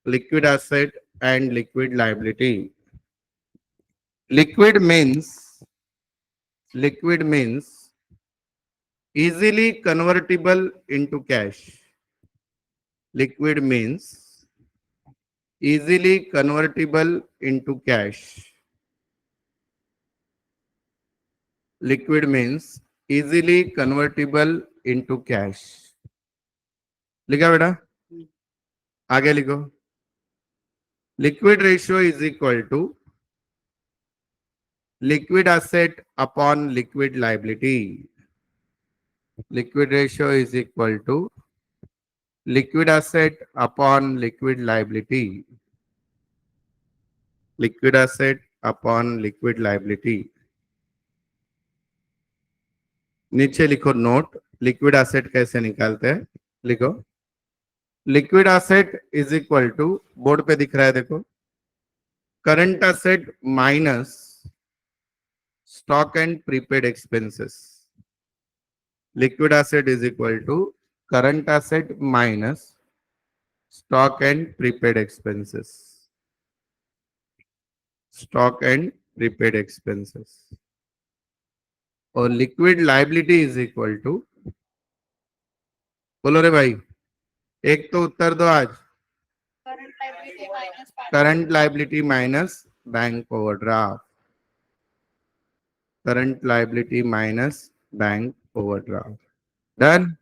S1: Liquid asset and liquid liability. Liquid means easily convertible into cash. Liquid means easily convertible into cash. Liquid means easily convertible into cash. लिखा बेटा? आगे लिखो. Liquid ratio is equal to liquid asset upon liquid liability. Liquid ratio is equal to liquid asset upon liquid liability. Liquid asset upon liquid liability. नीचे लिखो note, liquid asset कैसे निकालते हैं. लिखो liquid asset is equal to, board पे दिख रहा है देखो, current asset minus stock and prepaid expenses. Liquid asset is equal to current asset minus stock and prepaid expenses. Stock and prepaid expenses. और liquid liability is equal to, बोलो रे भाई, एक तो उत्तर दो आज. Current liability minus bank overdraft. Current liability minus bank overdraft. Done.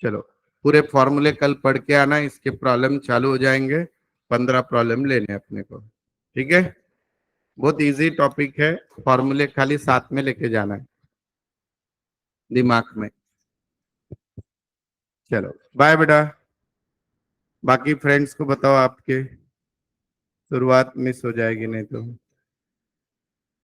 S1: चलो पूरे फॉर्मूले कल पढ़ के आना, इसके प्रॉब्लम चालू हो जाएंगे. 15 प्रॉब्लम लेने अपने को. ठीक है, बहुत इजी टॉपिक है. फॉर्मूले खाली साथ में लेके जाना है दिमाग में. चलो बाय बेटा. बाकी फ्रेंड्स को बताओ, आपके शुरुआत मिस हो जाएगी नहीं तो.